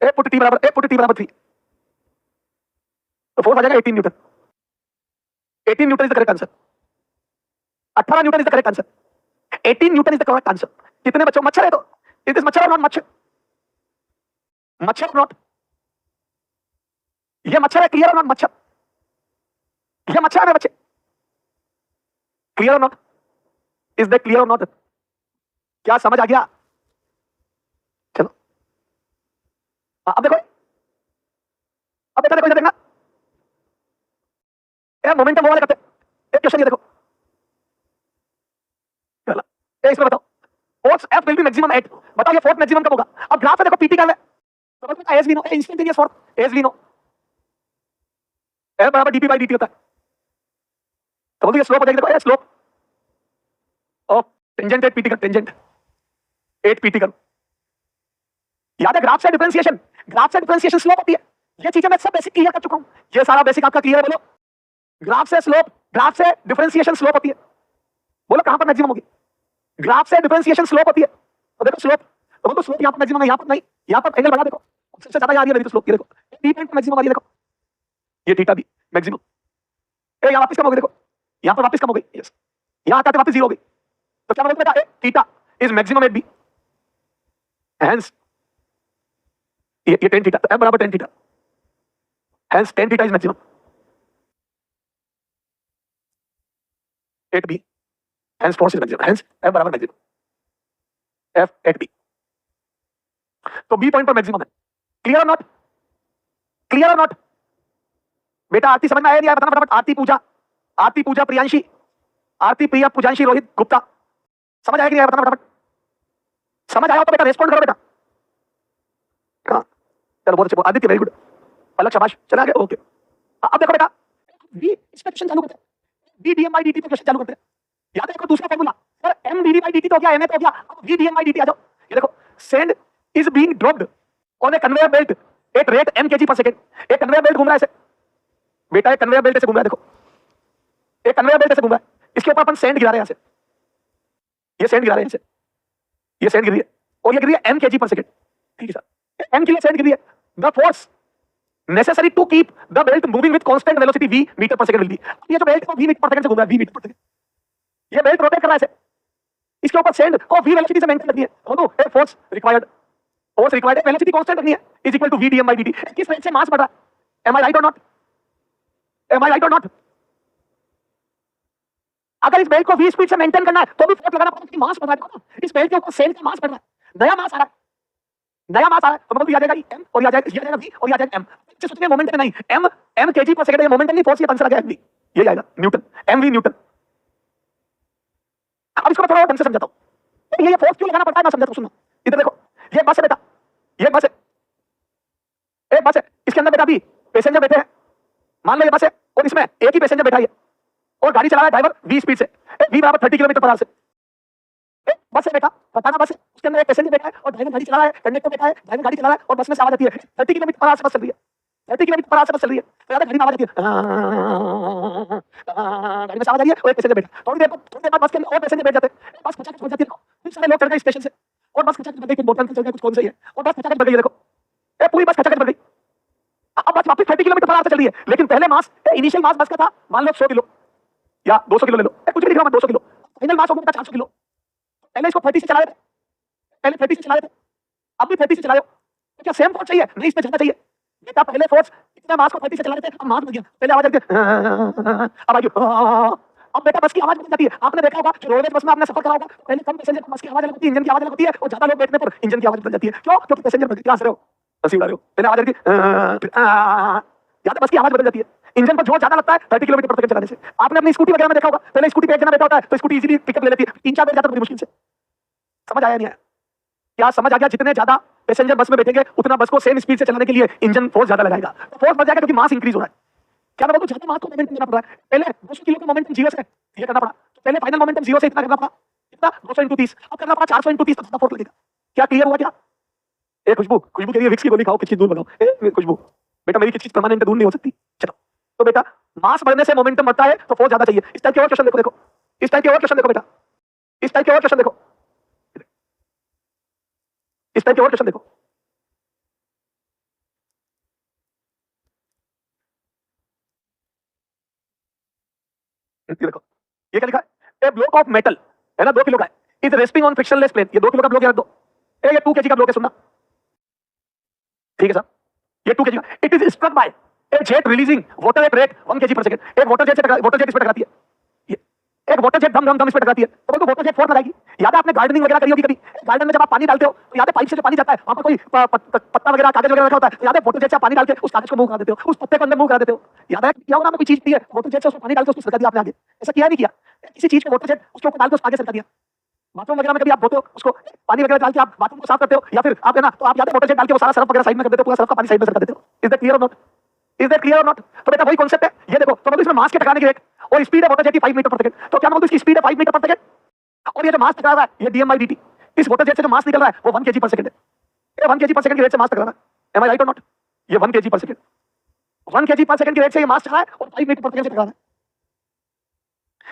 ए पुट t बराबर 3, तो फोर्स आ जाएगा 18 Newton. 18 Newton is the correct answer, 18 Newton is the correct answer. 18 Newton is the correct answer. कितने बच्चों? मच्छर है तो इट इज मच्छर और नॉट मच्छर? मच्छर नॉट, ये मच्छर है, क्लियर और नॉट मच्छर? ये मच्छर है मेरे बच्चे, clear or not? Is that clear or not? क्या समझ आ गया? चलो अब देखो, अब बेटा देखो, इधर देखना, ये मोमेंटम वो वाले करते हैं। एक क्वेश्चन ये देखो, चलो ये इसमें बताओ, force F will be maximum at, बताओ ये फोर्स मैक्सिमम कब होगा? अब ग्राफ में देखो पीटी का है, समझ में? As we know, instantaneous force, as we know, F बराबर dp by dt होता है। तो बोलते हैं स्लोप हो जाएगी, देखो ये slope of tangent at PT का, टेंजेंट एट पीटी का। याद है ग्राफ से डिफरेंशिएशन, ग्राफ से डिफरेंशिएशन स्लोप होती है। ये चीजें मैं सब बेसिक क्लियर कर चुका हूं, ये सारा बेसिक आपका क्लियर है। बोलो ग्राफ से स्लोप, ग्राफ से डिफरेंशिएशन स्लोप होती है। बोलो कहां पर मैक्सिमम होगी? ग्राफ से डिफरेंशिएशन स्लोप होती है। तो देखो स्लोप, तो बोलो स्लोप यहां पर मैक्सिमम है, यहां पर नहीं, यहां पर एंगल बढ़ा देखो, सबसे ज्यादा आ रही है मेरी स्लोप, ये देखो टी पॉइंट मैक्सिमम आ रही है, देखो ये थीटा भी मैक्सिमम। ए यहां वापस कम हो गई, देखो यहां पर वापस कम हो गई, यस यहां आते वापस जीरो हो गई। तो क्या बोलते बेटा? Theta is maximum at B, hence ये tan थीटा, तो m बराबर tan theta, hence tan theta is maximum at B, hence force is maximum, hence m बराबर मैक्सिमम f एट बी। तो बी पॉइंट पर मैक्सिमम है। Clear or not? Clear or not? बेटा आरती समझ में आया नहीं आया? बताना फटाफट। आरती पूजा, आरती पूजा प्रियांशी, आरती प्रिया पूजांशी रोहित गुप्ता, समझ आया कि नहीं आया? बताना फटाफट। समझ आया हो तो बेटा रेस्पॉन्ड करो बेटा। हाँ चलो बहुत अच्छे, आदित्य वेरी गुड, अलग शाबाश, चला गया, ओके। अब देखो बेटा, v इस पे क्वेश्चन चालू करते हैं, v dm by dt पे क्वेश्चन चालू करते हैं। याद है देखो दूसरा formula, sir m dv by dt तो हो गया, ma तो हो गया, अब v dm by dt आ जाओ। ये देखो sand is being dropped on a conveyor belt at rate m kg per second। एक कन्वेयर बेल्ट घूम रहा है ऐसे बेटा, एक कन्वेयर बेल्ट ऐसे घूम रहा है, देखो एक कन्वेयर बेल्ट ऐसे घूम रहा है, इसके ऊपर अपन सैंड गिरा रहे हैं ऐसे, ये सैंड गिरा रहे हैं ऐसे, ये सैंड गिर रही है और ये गिर रही है m kg per second, ठीक है सर, m के लिए सैंड गिर रही है। The force necessary to keep the belt moving with constant velocity v meter per second will be। ये जो बेल्ट को v मीटर पर सेकंड से घूम रहा है, v मीटर पर सेकंड, ये बेल्ट रोटेट कर रहा है ऐसे, इसके ऊपर सैंड को v वेलोसिटी से मेंटेन रखनी है। दोनों a force required, velocity constant रखनी है, is equal to v dm by dt। किस रेट से मास बढ़ रहा है? am I right or not? am I right or not? अगर इस बेल्ट को v स्पीड से मेंटेन करना है तो भी फोर्स लगाना पड़ेगा, क्योंकि मास बढ़ रहा है। इस बेल्ट के ऊपर सैंड का मास बढ़ रहा है, नया मास आ रहा है, नया मास आ रहा है, तो मतलब ये आ जाएगा m और ये आ जाएगा v और ये आ जाएगा m। इससे सोचने मोमेंटम नहीं, m kg पर सेकंड, ये मोमेंटम नहीं, फोर्स, ये आंसर आ गया mv, ये आएगा न्यूटन, mv न्यूटन। अब इसको मैं थोड़ा और ढंग से समझाता हूं, ये फोर्स क्यों लगाना पड़ता है मैं समझाता हूं, सुनो इधर देखो, ये बस है बेटा, ये बस है, एक बस है, इसके अंदर बेटा अभी पैसेंजर बैठे हैं, मान लो ये बस है और इसमें एक ही पैसेंजर बैठा है और गाड़ी चला रहा है ड्राइवर v स्पीड से, v बराबर 30 किलोमीटर पर आवर से। बस है बेटा, बताना बस है, उसके अंदर एक पैसेंजर बैठा है और ड्राइवर गाड़ी चला रहा है, कंडक्टर बैठा है, ड्राइवर गाड़ी चला रहा है और बस में से आवाज आती है 30 किलोमीटर पर आवर से बस चल रही है, 30 किलोमीटर पर आवर से बस चल रही है, तो याद है गाड़ी में आवाज आती है, गाड़ी में से आवाज आ रही है और एक पैसेंजर बैठा, थोड़ी देर बाद बस के अंदर और पैसेंजर बैठ जाते हैं, बस खचाखच बढ़ जाती है, फिर सारे लोग चढ़ गए स्टेशन से और बस खचाखच बढ़ गई, कुछ बोतल चल गए, कुछ कौन सही है और बस खचाखच बढ़ गई, देखो ये पूरी बस खचाखच बढ़ गई। अब बस वापस 30 किलोमीटर पर आवर से चल रही है, लेकिन पहले मास, इनिशियल मास बस का था मान लो 100 किलो या 200 किलो ले लो, कुछ भी लिख रहा हूं मैं, 200 किलो, फाइनल मास हो गया 400 किलो। पहले इसको 30 से चला रहे थे, पहले 30 से चला रहे थे, अब भी 30 से चला रहे हो, तो क्या सेम फोर्स चाहिए? नहीं, इसमें ज्यादा चाहिए बेटा। पहले फोर्स इतना मास को 30 से चला रहे थे, अब मास बढ़ गया, पहले आवाज आती है, अब आई, अब बेटा बस की आवाज बदल जाती है। आपने देखा होगा जो रोडवेज बस में आपने सफर करा होगा, पहले कम पैसेंजर बस की आवाज अलग होती है, इंजन की आवाज अलग होती है, और ज्यादा लोग बैठने पर इंजन की आवाज बदल जाती है। क्यों? क्योंकि पैसेंजर बढ़ गए, हंस रहे हो, हंसी उड़ा रहे हो, पहले आवाज आती है, ज्यादा बस की आवाज बदल जाती है, इंजन पर जोर ज्यादा लगता है 30 किलोमीटर पर सेकंड चलाने से। आपने अपनी स्कूटी वगैरह में देखा होगा, पहले स्कूटी पे एक जना बैठा होता है तो स्कूटी इजीली पिकअप ले लेती है, 3-4 बैठ जाता है बड़ी मुश्किल से। समझ आया नहीं आया? क्या समझ आ गया? जितने ज्यादा पैसेंजर बस में बैठेंगे उतना बस को सेम स्पीड से चलाने के लिए इंजन फोर्स ज्यादा लगाएगा, तो फोर्स बढ़ जाएगा क्योंकि मास इंक्रीज हो रहा है। क्या मैं बोलूं, ज्यादा मास को मोमेंटम देना पड़ रहा है। पहले 200 किलो का मोमेंटम 0 से ये करना पड़ा, तो पहले फाइनल मोमेंटम 0 से इतना करना पड़ा, इतना 200 × 30, अब करना पड़ा 400 × 30, तो ज्यादा फोर्स लगेगा। क्या क्लियर हुआ? क्या ए खुशबू, खुशबू के लिए विक्स की गोली खाओ, किचकिच दूर भगाओ। ए खुशबू बेटा, मेरी किचकिच परमानेंट दूर नहीं हो सकती। चलो तो बेटा मास बढ़ने से मोमेंटम बढ़ता है तो फोर्स ज्यादा चाहिए। इस टाइप के और क्वेश्चन देखो, देखो इस टाइप के और क्वेश्चन देखो बेटा, इस टाइप के और क्वेश्चन देखो, इस टाइप के और क्वेश्चन देखो। देखो ये क्या लिखा है, ए ब्लॉक ऑफ मेटल है ना, 2 किलो का है, is resting on frictionless plane. ये 2 किलो का ब्लॉक याद दो। ये 2 kg का ब्लॉक है, सुनना ठीक है सर। ये 2 kg it is struck by a jet releasing water at rate 1 kg per second. एक वाटर जेट से वाटर जेट इस पे टकराती है, ये एक वाटर जेट धम धम धम इस पे टकराती है, तो वाटर जेट फोर्स लगाएगी। याद है आपने गार्डनिंग वगैरह करी होगी कभी, गार्डन में जब आप पानी डालते हो तो याद है पाइप से जो पानी जाता है वहां पर कोई पत्ता वगैरह कागज वगैरह रखा होता है, याद है वाटर जेट से पानी डाल के उस कागज को मूव करा देते हो, उस पत्ते को अंदर मूव करा देते हो। याद है क्या होगा, कोई चीज थी वाटर जेट से उसमें पानी डाल के उसको सरका दिया आपने आगे, ऐसा किया नहीं किया? किसी चीज को वाटर जेट उसके ऊपर डाल के उसको आगे सरका दिया। बाथरूम वगैरह में कभी आप धोते हो उसको, पानी वगैरह डाल के आप बाथरूम को साफ करते हो, या फिर आप है ना, तो आप याद है वाटर जेट डाल के वो सारा सरफ वगैरह साइड में कर देते हो, पूरा सरफ का पानी साइड में सरका देते हो। Is that clear or not? Is that clear or not? तो बेटा वही कॉन्सेप्ट है। ये देखो, तो इसमें मास के टकराने की रेट और स्पीड है वाटर जेट की 5 मीटर पर सेकंड। तो क्या मैं बोलूं इसकी स्पीड है 5 मीटर पर सेकंड, और ये जो मास टकरा रहा है ये dm/dt, इस वाटर जेट से जो मास निकल रहा है वो 1 kg पर सेकंड है। ये 1 kg पर सेकंड की रेट से मास टकरा रहा है। M I right or not? ये 1 kg per second, 1 kg per second की रेट से ये मास टकरा है और 5 मीटर पर सेकंड से टकरा रहा है।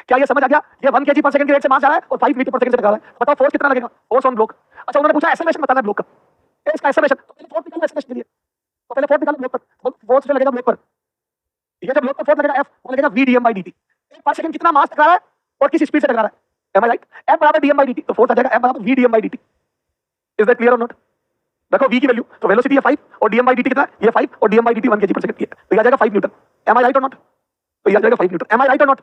क्या ये समझ आ गया? ये 1 kg पर सेकंड की रेट से मास जा रहा है और 5 मीटर पर सेकंड से टकरा रहा है। बताओ फोर्स कितना लगेगा? Force on block. अच्छा उन्होंने पूछा एक्सेलरेशन बताना है ब्लॉक का, इसका एक्सेलरेशन, तो पहले फोर्स निकालना एक्सेलरेशन के लिए, तो पहले फोर्स निकालो ब्लॉक पर। फोर्स जो लगेगा ब्लॉक पर, ये जो ब्लॉक पर फोर्स लगेगा F, वो लगेगा v dm/dt। पर सेकंड कितना मास टकरा रहा है और किस स्पीड से टकरा रहा है? M I right? F बराबर dm/dt, तो फोर्स आ जाएगा F बराबर v dm/dt। Is that clear or not? देखो v की वैल्यू, तो वेलोसिटी है 5 और dm/dt कितना? ये 5 और dm/dt 1 kg पर सेकंड की है, तो ये आ जाएगा 5 Newton. Am I right or not? तो ये आ जाएगा 5 Newton. Am I right or not?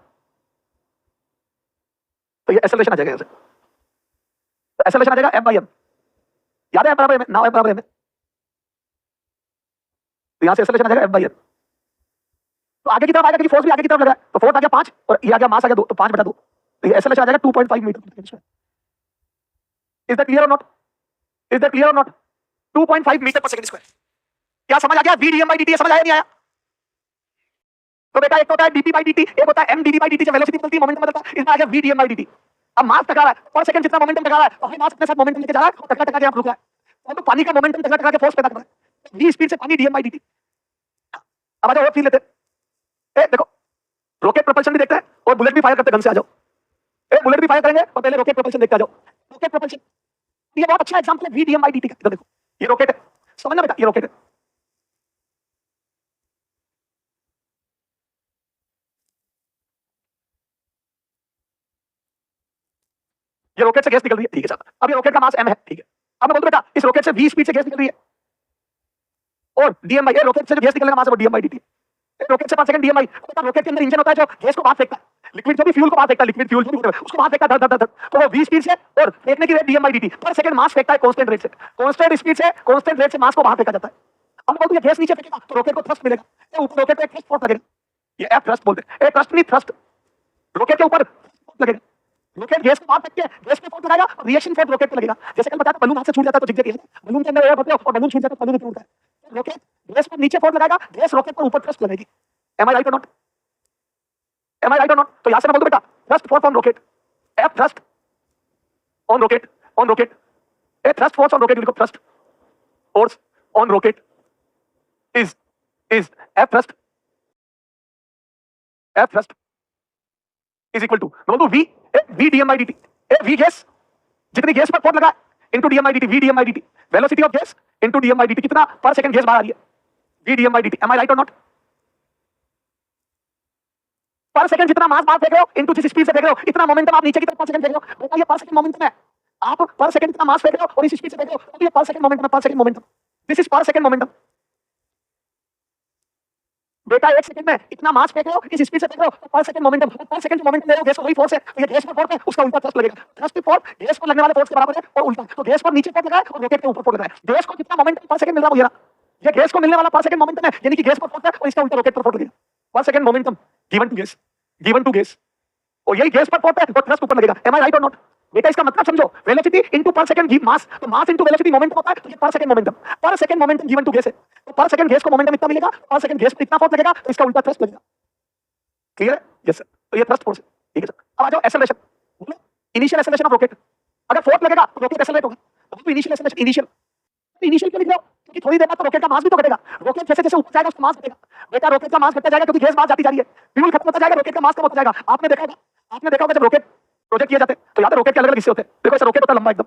तो ये एक्सेलरेशन आ जाएगा यहाँ से, तो एक्सेलरेशन आ जाएगा F/m। याद है F बराबर m? नाउ F बराबर m है, तो यहाँ से एक्सेलरेशन आ जाएगा F/m। तो आगे की तरफ आएगा क्योंकि फोर्स भी आगे की तरफ लग रहा है, तो फोर्स आ गया 5 और ये आ गया मास आ गया 2, तो 5/2, तो ये एक्सेलरेशन आ जाएगा 2.5 metre per second. Is that clear or not? Is that clear or not? 2.5 metre per second square. क्या समझ आ गया? v dm/dt समझ आया नहीं आया? तो बेटा एक होता है dt/dt, एक होता है m dt/dt, जब वेलोसिटी बदलती है मोमेंटम बदलता है, इसमें आ गया v dm/dt। अब मास टकरा रहा है पर सेकंड, जितना मोमेंटम टकरा रहा है वही मास अपने साथ मोमेंटम लेके जा रहा है, टकरा टकरा के आप रुक रहा है, तो पानी का मोमेंटम टकरा टकरा के फोर्स पैदा कर रहा है, v स्पीड से पानी dm/dt। अब आ जाओ और फील लेते हैं। देखो रॉकेट प्रोपल्शन भी देखते हैं और बुलेट भी फायर करते, गन से आ जाओ। बुलेट भी फायर करेंगे और पहले रॉकेट प्रोपल्शन देखते आ जाओ। रॉकेट प्रोपल्शन ये बहुत अच्छा एग्जांपल है v dm/dt का। इधर देखो ये रॉकेट है, समझना बेटा, ये रॉकेट है। ये रॉकेट से गैस निकल रही है, ठीक है साहब। अब ये रॉकेट का मास m है, ठीक है। अब मैं बोलूं बेटा इस रॉकेट से v स्पीड से गैस निकल रही है और dm/, ये रॉकेट से जो गैस निकलने का मास है वो dm/dt है। रॉकेट से पर सेकंड dm/, तो रॉकेट के अंदर इंजन होता है जो गैस को बाहर फेंकता है, लिक्विड जो भी फ्यूल को बाहर फेंकता है, लिक्विड फ्यूल जो भी उसको बाहर फेंकता है धड़ धड़ धड़, तो वो v स्पीड से और फेंकने की रेट dm/dt, पर सेकंड मास फेंकता है कांस्टेंट रेट से, कांस्टेंट स्पीड से कांस्टेंट रेट से मास को बाहर फेंका जाता है। अब बोलते हैं गैस नीचे फेंकेगा तो रॉकेट को थ्रस्ट मिलेगा, ये ऊपर रॉकेट पे एक थ्रस्ट फोर्स लगेगा, ये एफ थ्रस्ट बोलते हैं। ए थ्रस्ट नहीं थ्रस्ट, रॉकेट के ऊपर लगेगा, रॉकेट गैस को बाहर फेंक के गैस पे फोर्स लगाएगा, रिएक्शन फोर्स रॉकेट पे लगेगा। जैसे कल बताया बलून हाथ से छूट जाता है तो जिग जाती है, बलून के अंदर एयर भरते हो और बलून छूट जाता है तो बलून टूटता है। रॉकेट गैस पर नीचे फोर्स लगाएगा, गैस रॉकेट पर ऊपर थ्रस्ट लगाएगी। Am I right or not? Am I right or not? तो यहां से मैं बोल दूं बेटा thrust force on rocket, F thrust on rocket, on rocket, ए थ्रस्ट फोर्स ऑन रॉकेट, लिखो thrust force on rocket is F thrust is equal to, मैं बोलूं v dm/dt, v गैस जितनी गैस पर फोर्स लगा into dm/dt, v dm/dt, velocity of gas into dm/dt, कितना पर second gas बाहर आ रही है, v dm/dt। M I right or not? पर सेकंड जितना मास बाहर फेंक रहे हो इनटू जिस स्पीड से फेंक रहे हो इतना मोमेंटम आप नीचे की तरफ पर सेकंड फेंक रहे हो, बेटा ये पर सेकंड मोमेंटम है। आप पर सेकंड कितना मास फेंक रहे हो और इस स्पीड से फेंक रहे हो, तो ये पर सेकंड मोमेंटम है, पर सेकंड मोमेंटम, दिस इज पर सेकंड मोमेंटम। बेटा एक सेकंड में इतना मास फेंक रहे हो, इस स्पीड से फेंक रहे हो, पर second momentum, per second momentum ले रहे हो, गैस वही फोर्स है, तो ये गैस पर फोर्स है, उसका उल्टा थ्रस्ट लगेगा। थ्रस्ट फोर्स गैस पर लगने वाले फोर्स के बराबर है और उल्टा, तो गैस पर नीचे फोर्स लगा है और रॉकेट के ऊपर फोर्स लगा है। गैस को कितना मोमेंटम पर सेकंड मिल रहा है, ये गैस को मिलने वाला पर सेकंड मोमेंटम है, यानी कि गैस पर फोर्स है और इसका उल्टा रॉकेट पर फोर्स लगेगा। Per second momentum given to gas, given to gas, और यही गैस पर फोर्स है और थ्रस्ट ऊपर लगेगा। M I right or not? बेटा इसका मतलब समझो, वेलोसिटी इनटू पर सेकंड मास, तो मास इनटू वेलोसिटी मोमेंटम होता है, तो ये per second momentum, per second momentum given to gas है, तो पर सेकंड गैस को मोमेंटम इतना मिलेगा, पर सेकंड गैस पर इतना फोर्स लगेगा, तो इसका उल्टा थ्रस्ट लगेगा। क्लियर है? यस सर, तो ये थ्रस्ट फोर्स है, ठीक है सर। अब आ जाओ एक्सेलरेशन, बोलो इनिशियल एक्सेलरेशन ऑफ रॉकेट, अगर फोर्स लगेगा तो रॉकेट एक्सेलरेट होगा, तो इनिशियल एक्सेलरेशन, इनिशियल क्यों लिख रहे हो? क्योंकि थोड़ी देर बाद तो रॉकेट का मास भी तो घटेगा, रॉकेट जैसे जैसे ऊपर जाएगा उसका मास घटेगा। बेटा रॉकेट का मास घटता जाएगा क्योंकि गैस बाहर जाती जा रही है, फ्यूल खत्म होता जाएगा, रॉकेट का मास कम होता जाएगा। आपने देखा होगा जब रॉकेट प्रोजेक्ट किए जाते हैं तो याद है रॉकेट के अलग-अलग हिस्से होते हैं। देखो ऐसा रॉकेट होता है लंबा एकदम,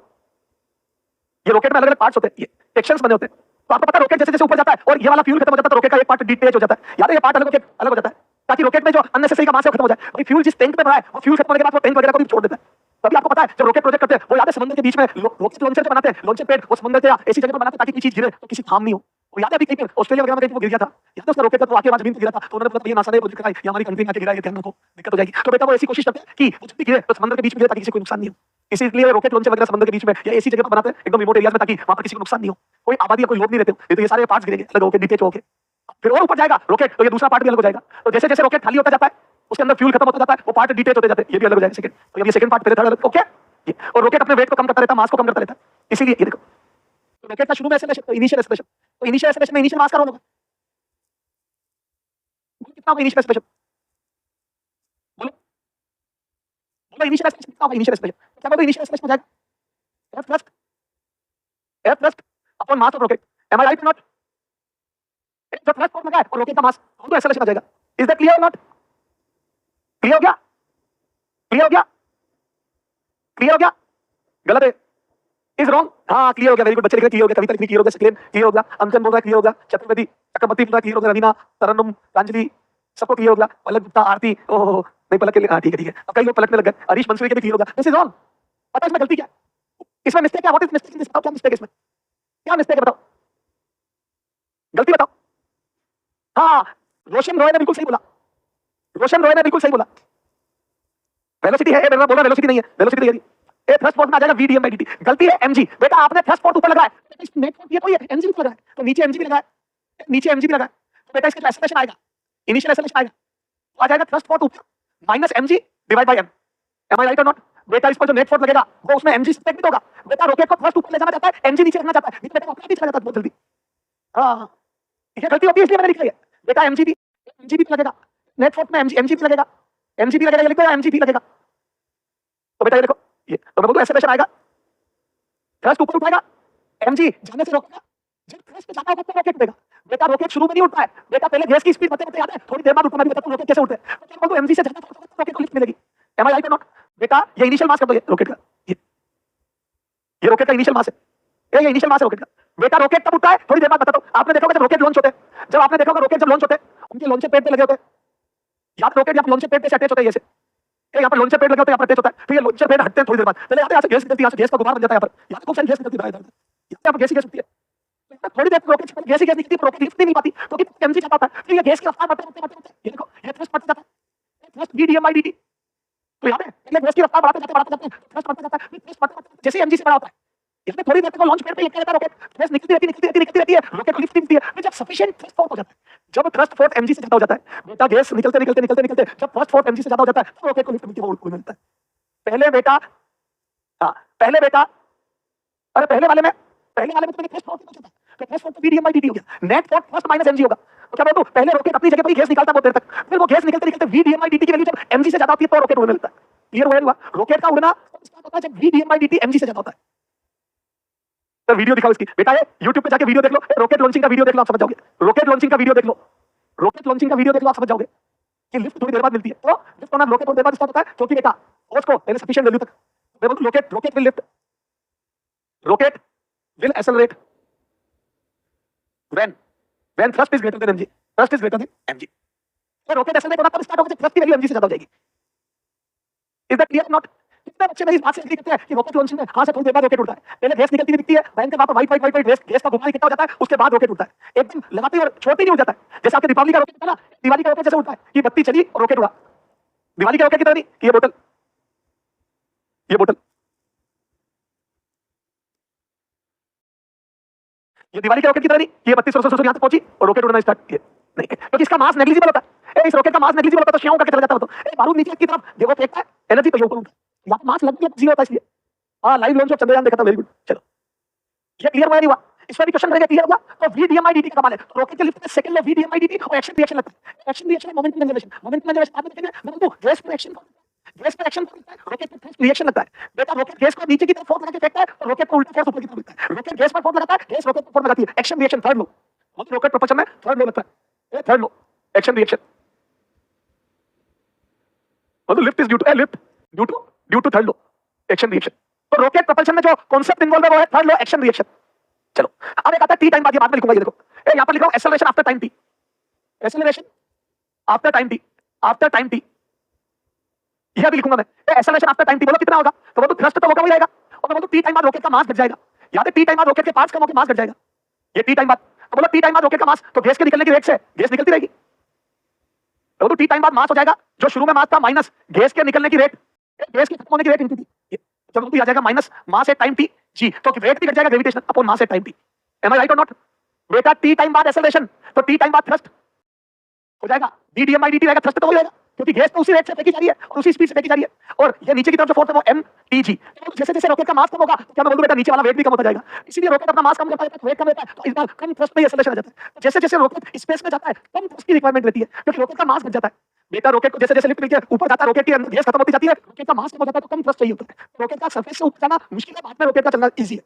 ये रॉकेट में अलग-अलग पार्ट्स होते हैं, ये सेक्शंस बने होते हैं, तो आपको पता है रॉकेट जैसे जैसे ऊपर जाता है और ये वाला फ्यूल खत्म हो जाता है तो रॉकेट का एक पार्ट डिटेच हो जाता है। याद है ये पार्ट अलग हो जाता है ताकि रॉकेट में जो अननेसेसरी का मास है खत्म हो जाए। फ्यूल जिस टैंक में भरा है वो फ्यूल खत्म होने के बाद वो टैंक वगैरह को भी छोड़ देता है, तभी आपको पता है जब रॉकेट प्रोजेक्ट करते हैं वो याद है समुद्र के बीच में रॉकेट लॉन्चर जो बनाते हैं, लॉन्चर पैड वो समुद्र के या ऐसी जगह पर बनाते हैं ताकि कोई चीज गिरे तो किसी थाम नहीं हो। वो याद है अभी कहीं ऑस्ट्रेलिया वगैरह में कहीं वो गिर गया था, याद है उसका रॉकेट तो आके वहां जमीन पे गिरा था, तो उन्होंने बोला ये नासा ने प्रोजेक्ट कराई, ये हमारी कंट्री में आके गिरा, ये ध्यान रखो दिक्कत हो जाएगी। तो बेटा वो ऐसी कोशिश करते हैं कि वो जब भी गिरे तो समुद्र के बीच में गिरे ताकि किसी को नुकसान नहीं हो। इसलिए रॉकेट लॉन्चर वगैरह समुद्र के बीच में या ऐसी जगह पर बनाते हैं एकदम रिमोट एरियाज में ताकि वहां पर किसी को नुकसान नहीं हो, कोई आबादी या कोई लोग नहीं रहते, नहीं तो ये सारे पार्ट्स गिरेंगे अलग होकर डिटेच होकर, फिर और ऊपर जाएगा रॉकेट तो ये दूसरा पार्ट भी अलग हो जाएगा। तो जैसे जैसे रॉकेट खाली होता जाता है उसके अंदर फ्यूल खत्म होता जाता है, वो पार्ट डिटेच होते जाते हैं, ये भी अलग हो जाएगा सेकंड। तो ये सेकंड पार्ट पहले थर्ड अलग, ओके। और रॉकेट अपने वेट को कम करता रहता है, मास को कम करता रहता है, इसीलिए ये देखो रॉकेट का शुरू में एक्सेलरेशन, तो इनिशियल एक्सेलरेशन, तो इनिशियल एक्सेलरेशन में इनिशियल मास का रोल होगा, कितना होगा इनिशियल एक्सेलरेशन, बोलो बोलो इनिशियल एक्सेलरेशन कितना होगा, इनिशियल एक्सेलरेशन क्या बोलोगे, इनिशियल एक्सेलरेशन हो जाएगा F thrust upon mass of rocket, am I right not? जो थ्रस्ट फोर्स लगा है और रॉकेट का मास दोनों एक्सेलरेशन आ जाएगा। Is that clear not? Clear हो गया? क्लियर हो गया? क्लियर हो गया? गलत है, इज रॉन्ग। हाँ क्लियर हो गया, वेरी गुड बच्चे लिख रहे क्लियर हो गया, कविता लिखनी क्लियर हो गया, सक्लेन क्लियर हो गया, अंकन बोल रहा है क्लियर हो गया, चतुर्वेदी चक्रवर्ती बोल रहा है क्लियर हो गया, रवीना तरन्नुम प्रांजलि सबको क्लियर हो गया, पलक गुप्ता आरती ओहो नहीं पलक के लिए, हाँ ठीक है अब कई लोग पलकने लग गए, हरीश बंसुरी के भी क्लियर हो गया। This is wrong. पता है इसमें गलती क्या है, इसमें मिस्टेक क्या, what is mistake in this, क्या मिस्टेक है इसमें, क्या मिस्टेक है बताओ, गलती बताओ। हाँ रोशन रॉय ने बिल्कुल सही बोला, रोशन रॉय ने बिल्कुल सही बोला, वेलोसिटी है, मेरा बोला वेलोसिटी नहीं है, वेलोसिटी नहीं है, ए थ्रस्ट फोर्स में आ जाएगा वी डीएम बाय डीटी, गलती है एमजी। बेटा आपने थ्रस्ट फोर्स ऊपर लगाया है, इस नेट फोर्स ये कोई है एमजी भी लगा है, तो नीचे एमजी भी लगा है, नीचे एमजी भी लगा है, तो बेटा इसका एक्सेलरेशन आएगा, इनिशियल एक्सेलरेशन आएगा, तो आ जाएगा थ्रस्ट फोर्स ऊपर minus MG divide by M, am I right or not? बेटा इस पर जो नेट फोर्स लगेगा वो उसमें एमजी स्पेक्ट भी होगा। बेटा रॉकेट को थ्रस्ट ऊपर ले जाना चाहता है, एमजी नीचे रखना चाहता है, बेटा अपना भी चला जाता है बहुत जल्दी। हां ये गलती होती है इसलिए मैंने लिखा है बेटा, एमजी भी लगेगा नेट फोर्स में, एमजी भी लगेगा, एमजी भी लगेगा, ये लिख दो एमजी भी लगेगा। तो बेटा ये देखो ये तो मैं बोलूं एक्सेलरेशन आएगा, थ्रस्ट ऊपर उठाएगा, एमजी जाने से रोकेगा, जब थ्रस्ट पे जाता है तो रॉकेट उठेगा। बेटा रॉकेट शुरू में नहीं उठता है, बेटा पहले गैस की स्पीड बताते याद है, थोड़ी देर बाद उठना भी बताता हूं रॉकेट कैसे उठते हैं। तो क्या बोलूं एमजी से ज्यादा रॉकेट को लिफ्ट मिलेगी, M I right or not? बेटा ये इनिशियल मास कर दो, ये रॉकेट का, ये रॉकेट का इनिशियल मास है, ये इनिशियल मास है रॉकेट का। बेटा रॉकेट तब उठता है, थोड़ी देर बाद बताता हूं, आपने देखा होगा जब रॉकेट लॉन्च होते हैं, जब आपने देखा होगा रॉकेट जब लॉन्च होते हैं उनके लॉन्चर पैड पे लगे होते हैं, याद रॉकेट यहां लॉन्चर पैड पे से अटैच होता है, ऐसे यहाँ पर लॉन्चर पैड लगा होता है, यहाँ पर अटैच होता है, फिर ये लॉन्चर पैड हटते हैं थोड़ी देर बाद, पहले यहाँ से गैस निकलती है, यहाँ से गैस का गुबार बन जाता है, यहाँ पर यहाँ खूब सारी गैस निकलती है, यहाँ पर गैस ही गैस होती है, थोड़ी देर रॉकेट गैस ही गैस निकलती है, रॉकेट लिफ्ट नहीं मिल पाती क्योंकि एमजी जाता होता है, फिर ये गैस की रफ्तार बढ़ते ये देखो ये थ्रस्ट बढ़ता जाता है, thrust V DM by DT, तो यहाँ पे पहले गैस की रफ्तार बढ़ाते जाते हैं, थ्रस्ट बढ़ता जाता है, फिर थ्रस्ट बढ़ता जैसे एमजी से बड़ा होता है, यहाँ पे थोड़ी देर तक लॉन्च पैड पे लगा रहता है रॉकेट, गैस निकलती रहती है, रॉकेट को लिफ्ट मिलती है, फिर जब सफिशिएंट थ्रस्ट फोर्स हो जाता है, जब थ्रस्ट फोर्स एमजी से ज्यादा हो जाता है, बेटा गैस निकलते जब थ्रस्ट फोर्स एमजी से ज्यादा हो जाता है तो रॉकेट को लिफ्ट मिलती है, वो मिलता है। पहले बेटा हाँ पहले बेटा अरे पहले वाले में तो थ्रस्ट फोर्स होता है, तो thrust force VDM by DT हो गया, net force thrust minus MG होगा। तो क्या बोलूं पहले रॉकेट अपनी जगह पर ही गैस निकालता है बहुत देर तक, फिर वो गैस निकलते वीडीएम बाय डीटी की वैल्यू जब एमजी से ज्यादा होती है तो रॉकेट उड़ने लगता है। क्लियर हुआ? रॉकेट का उड़ना स्टार्ट होता है जब वीडीएम बाय डीटी एमजी से ज्यादा होता है। सर वीडियो दिखाओ इसकी, बेटा ये YouTube पे जाके वीडियो देख लो, रॉकेट लॉन्चिंग का वीडियो देख लो, आप समझ जाओगे, रॉकेट लॉन्चिंग का वीडियो देख लो, रॉकेट लॉन्चिंग का वीडियो देख लो, आप समझ जाओगे कि लिफ्ट थोड़ी देर बाद मिलती है, तो लिफ्ट होना रॉकेट थोड़ी देर बाद स्टार्ट होता है क्योंकि बेटा फोर्स को पहले सफिशिएंट वैल्यू तक, मैं बोलूं rocket will lift, rocket will accelerate when thrust is greater than MG, thrust is greater than MG, तो रॉकेट एक्सेलरेट होना तब स्टार्ट होगा जब थ्रस्ट की वैल्यू एमजी से ज्यादा हो जाएगी। Is that clear not? कितने बच्चे मेरी बात से एग्री करते हैं कि रॉकेट लॉन्चिंग में हां से थोड़ी देर बाद रॉकेट उड़ता है, पहले गैस निकलती हुई दिखती है, भयंकर वहां पर वाइट गैस का गुबार इकट्ठा हो जाता है, उसके बाद रॉकेट उड़ता है, एकदम लगाते ही और छोड़ते ही नहीं उड़ जाता है, जैसे आपके दीपावली का रॉकेट था ना, दिवाली का रॉकेट जैसे उड़ता है कि बत्ती चली और रॉकेट उड़ा, दिवाली के रॉकेट की तरह नहीं कि ये बोतल ये दिवाली के रॉकेट की तरह नहीं ये 3200 यहां तक पहुंची और रॉकेट उड़ना स्टार्ट किया, नहीं क्योंकि इसका मास नेग्लिजिबल होता है, इस रॉकेट का मास नेग्लिजिबल होता है तो श्याम करके चला जाता है, तो बारूद नीचे की तरफ देखो फेंकता है एनर्जी तो ऊपर उड़ता है, यहां पे मास लगभग 0 होता है, इसलिए हां लाइव लॉन्च ऑफ चंद्रयान देखा था, वेरी गुड। चलो ये क्लियर हुआ नहीं हुआ? इस पर भी क्वेश्चन रहेगा, क्लियर हुआ? तो वीडीएमआईडीटी का कमाल है, तो रॉकेट के लिफ्ट में सेकंड लो वीडीएमआईडीटी और एक्शन रिएक्शन लगता है, एक्शन रिएक्शन मोमेंटम कंजर्वेशन बाद में देखेंगे, मैं बोलूं गैस पर एक्शन लगता है, रॉकेट पर थ्रस्ट रिएक्शन लगता है, बेटा रॉकेट गैस को नीचे की तरफ फोर्स लगा के फेंकता है और रॉकेट को उल्टा फोर्स ऊपर की तरफ लगता है, रॉकेट गैस पर फोर्स लगाता है, गैस रॉकेट पर फोर्स लगाती है, एक्शन रिएक्शन थर्ड लो, मतलब रॉकेट प्रोपल्शन में थर्ड लो लगता है, थर्ड लो एक्शन रिएक्शन, मतलब lift is due to third law action reaction, तो रॉकेट प्रोपल्शन में जो कांसेप्ट इन्वॉल्व है वो है थर्ड लो एक्शन रिएक्शन। चलो अब एक आता है टी टाइम बाद, ये बाद में लिखूंगा, ये देखो यहां पर लिखा हूं acceleration after time T, acceleration after time T, यह भी लिखूंगा मैं, एक्सेलरेशन आफ्टर टाइम टी बोलो कितना होगा, तो बोलो थ्रस्ट तो होगा वही आएगा, और मैं बोलूं टी टाइम बाद रॉकेट का मास घट जाएगा, याद है टी टाइम बाद रॉकेट के पार्ट्स कम होकर मास घट जाएगा, ये टी टाइम बाद, तो बोलो टी टाइम बाद रॉकेट का मास, तो गैस के निकलने की रेट से गैस निकलती रहेगी, तो बोलो टी टाइम बाद मास हो जाएगा जो शुरू में मास था माइनस गैस के निकलने की रेट, गैस के खत्म होने की रेट इनटू टी, जब आ जाएगा minus mass at time T G, तो रेट भी घट जाएगा gravitation upon mass at time T, am I right or not बेटा, टी टाइम बाद एक्सेलरेशन तो टी टाइम बाद थ्रस्ट हो जाएगा D D M I D T रहेगा, थ्रस्ट तो वही रहेगा क्योंकि गैस तो उसी रेट से फेंकी जा रही है और उसी स्पीड से फेंकी जा रही है, और ये नीचे की तरफ जो फोर्स है वो एम टी जी, जैसे जैसे रॉकेट का मास कम होगा तो क्या मैं बोलूं बेटा नीचे वाला वेट भी कम होता जाएगा, इसीलिए रॉकेट अपना मास कम करता है तो वेट कम होता है, तो इस बार कम थ्रस्ट में एक्सेलरेशन आ जाता है, तो जैसे जैसे रॉकेट स्पेस में जाता है कम थ्रस्ट की रिक्वायरमेंट रहती है क्योंकि रॉकेट का मास घट जाता है बेटा, रॉकेट को जैसे जैसे लिफ्ट मिलकर ऊपर जाता है रॉकेट की अंदर गैस खत्म होती जाती है, रॉकेट का मास कम हो जाता है तो कम थ्रस्ट चाहिए होता है, रॉकेट का सरफेस से ऊपर जाना मुश्किल है, बाद में रॉकेट का चलना इजी है,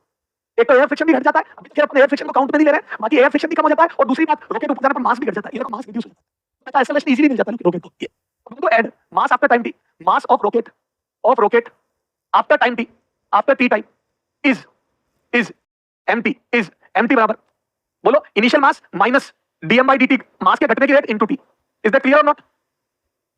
एक तो एयर फ्रिक्शन भी घट जाता है, अभी तक अपने एयर फ्रिक्शन को काउंट में नहीं ले रहे हैं, बाकी एयर फ्रिक्शन भी कम हो जाता है, और दूसरी बात रॉकेट ऊपर जाने पर मास भी घट जाता है, ये मास रिड्यूस हो जाता है, बेटा एक्सेलरेशन इजीली मिल जाता है रॉकेट को, तो add mass after time t, mass of rocket after time t, after t time is m t बराबर बोलो initial mass minus d m by d mass के घटने की rate into t, is that clear or not,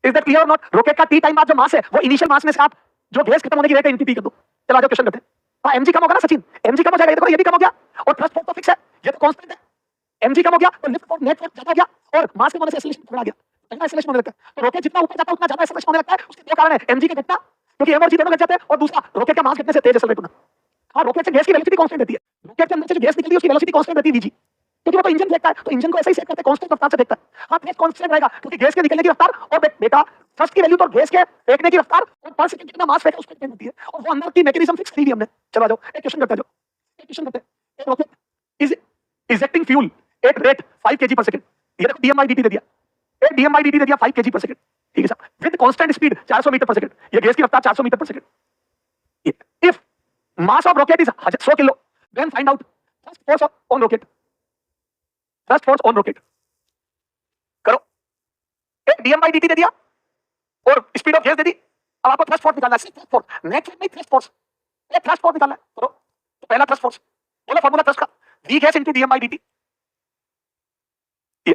is that clear or not, rocket का t time बाद जो मास है वो इनिशियल मास में से आप जो गैस खत्म होने की रेट है इनटू टी कर दो, चलो आ जाओ क्वेश्चन करते हैं, हाँ एमजी कम होगा ना सचिन, एमजी कम हो जाएगा, ये देखो ये भी कम हो गया, और थ्रस्ट फोर्स तो फिक्स है, ये तो कांस्टेंट है, एमजी कम हो गया तो लिफ्ट फोर्स नेट फोर्स ज्यादा गया और मास के होने से एक्सेलरेशन थोड़ा गया, पहला एक्सेलरेशन होने लगता है, तो रॉकेट जितना ऊपर जाता है उतना ज्यादा एक्सेलरेशन होने लगता है, उसके दो कारण है, एमजी का घटना क्योंकि एम और जी दोनों घट जाते हैं, और दूसरा रॉकेट का मास घटने से तेज एक्सेलरेट होना, हाँ रॉकेट से गैस की वेलोसिटी कांस्टेंट रहती है, रॉकेट के अंदर से जो गैस निकलती है उसकी वेलोसिटी कांस्टेंट रहती है वीजी, क्योंकि वो तो इंजन फेंकता है, तो इंजन को ऐसे ही सेट करते हैं कांस्टेंट रफ्तार से फेंकता है, हाँ थ्रस्ट कांस्टेंट रहेगा क्योंकि गैस के निकलने की रफ्तार और बेटा थ्रस्ट की वैल्यू तो गैस के फेंकने की रफ्तार और पर सेकंड कितना मास फेंका उस पर डिपेंड होती है, और वो अंदर की मैकेनिज्म फिक्स की हुई हमने, चलो आ जाओ एक क्वेश्चन करते हैं, एक क्वेश्चन करते हैं, rocket is ejecting fuel at rate 5 kg per second, ये देखो डीएम बाई डीटी दे दिया, एक डीएम बाई डीटी दे दिया 5 kg पर सेकंड, ठीक है साहब, with constant speed 400 metre per second, ये गैस की रफ्तार 400 metre per second, if mass of rocket is 100 kilo then find out thrust force on rocket, thrust force on rocket करो, एक डीएम बाई डीटी दे दिया और स्पीड ऑफ गैस दे दी, अब आपको थ्रस्ट फोर्स निकालना है, थ्रस्ट फोर्स नेट में थ्रस्ट फोर्स, ये थ्रस्ट फोर्स निकालना है, करो तो पहला थ्रस्ट फोर्स बोलो फार्मूला थ्रस्ट का v gas into DM by DT, ये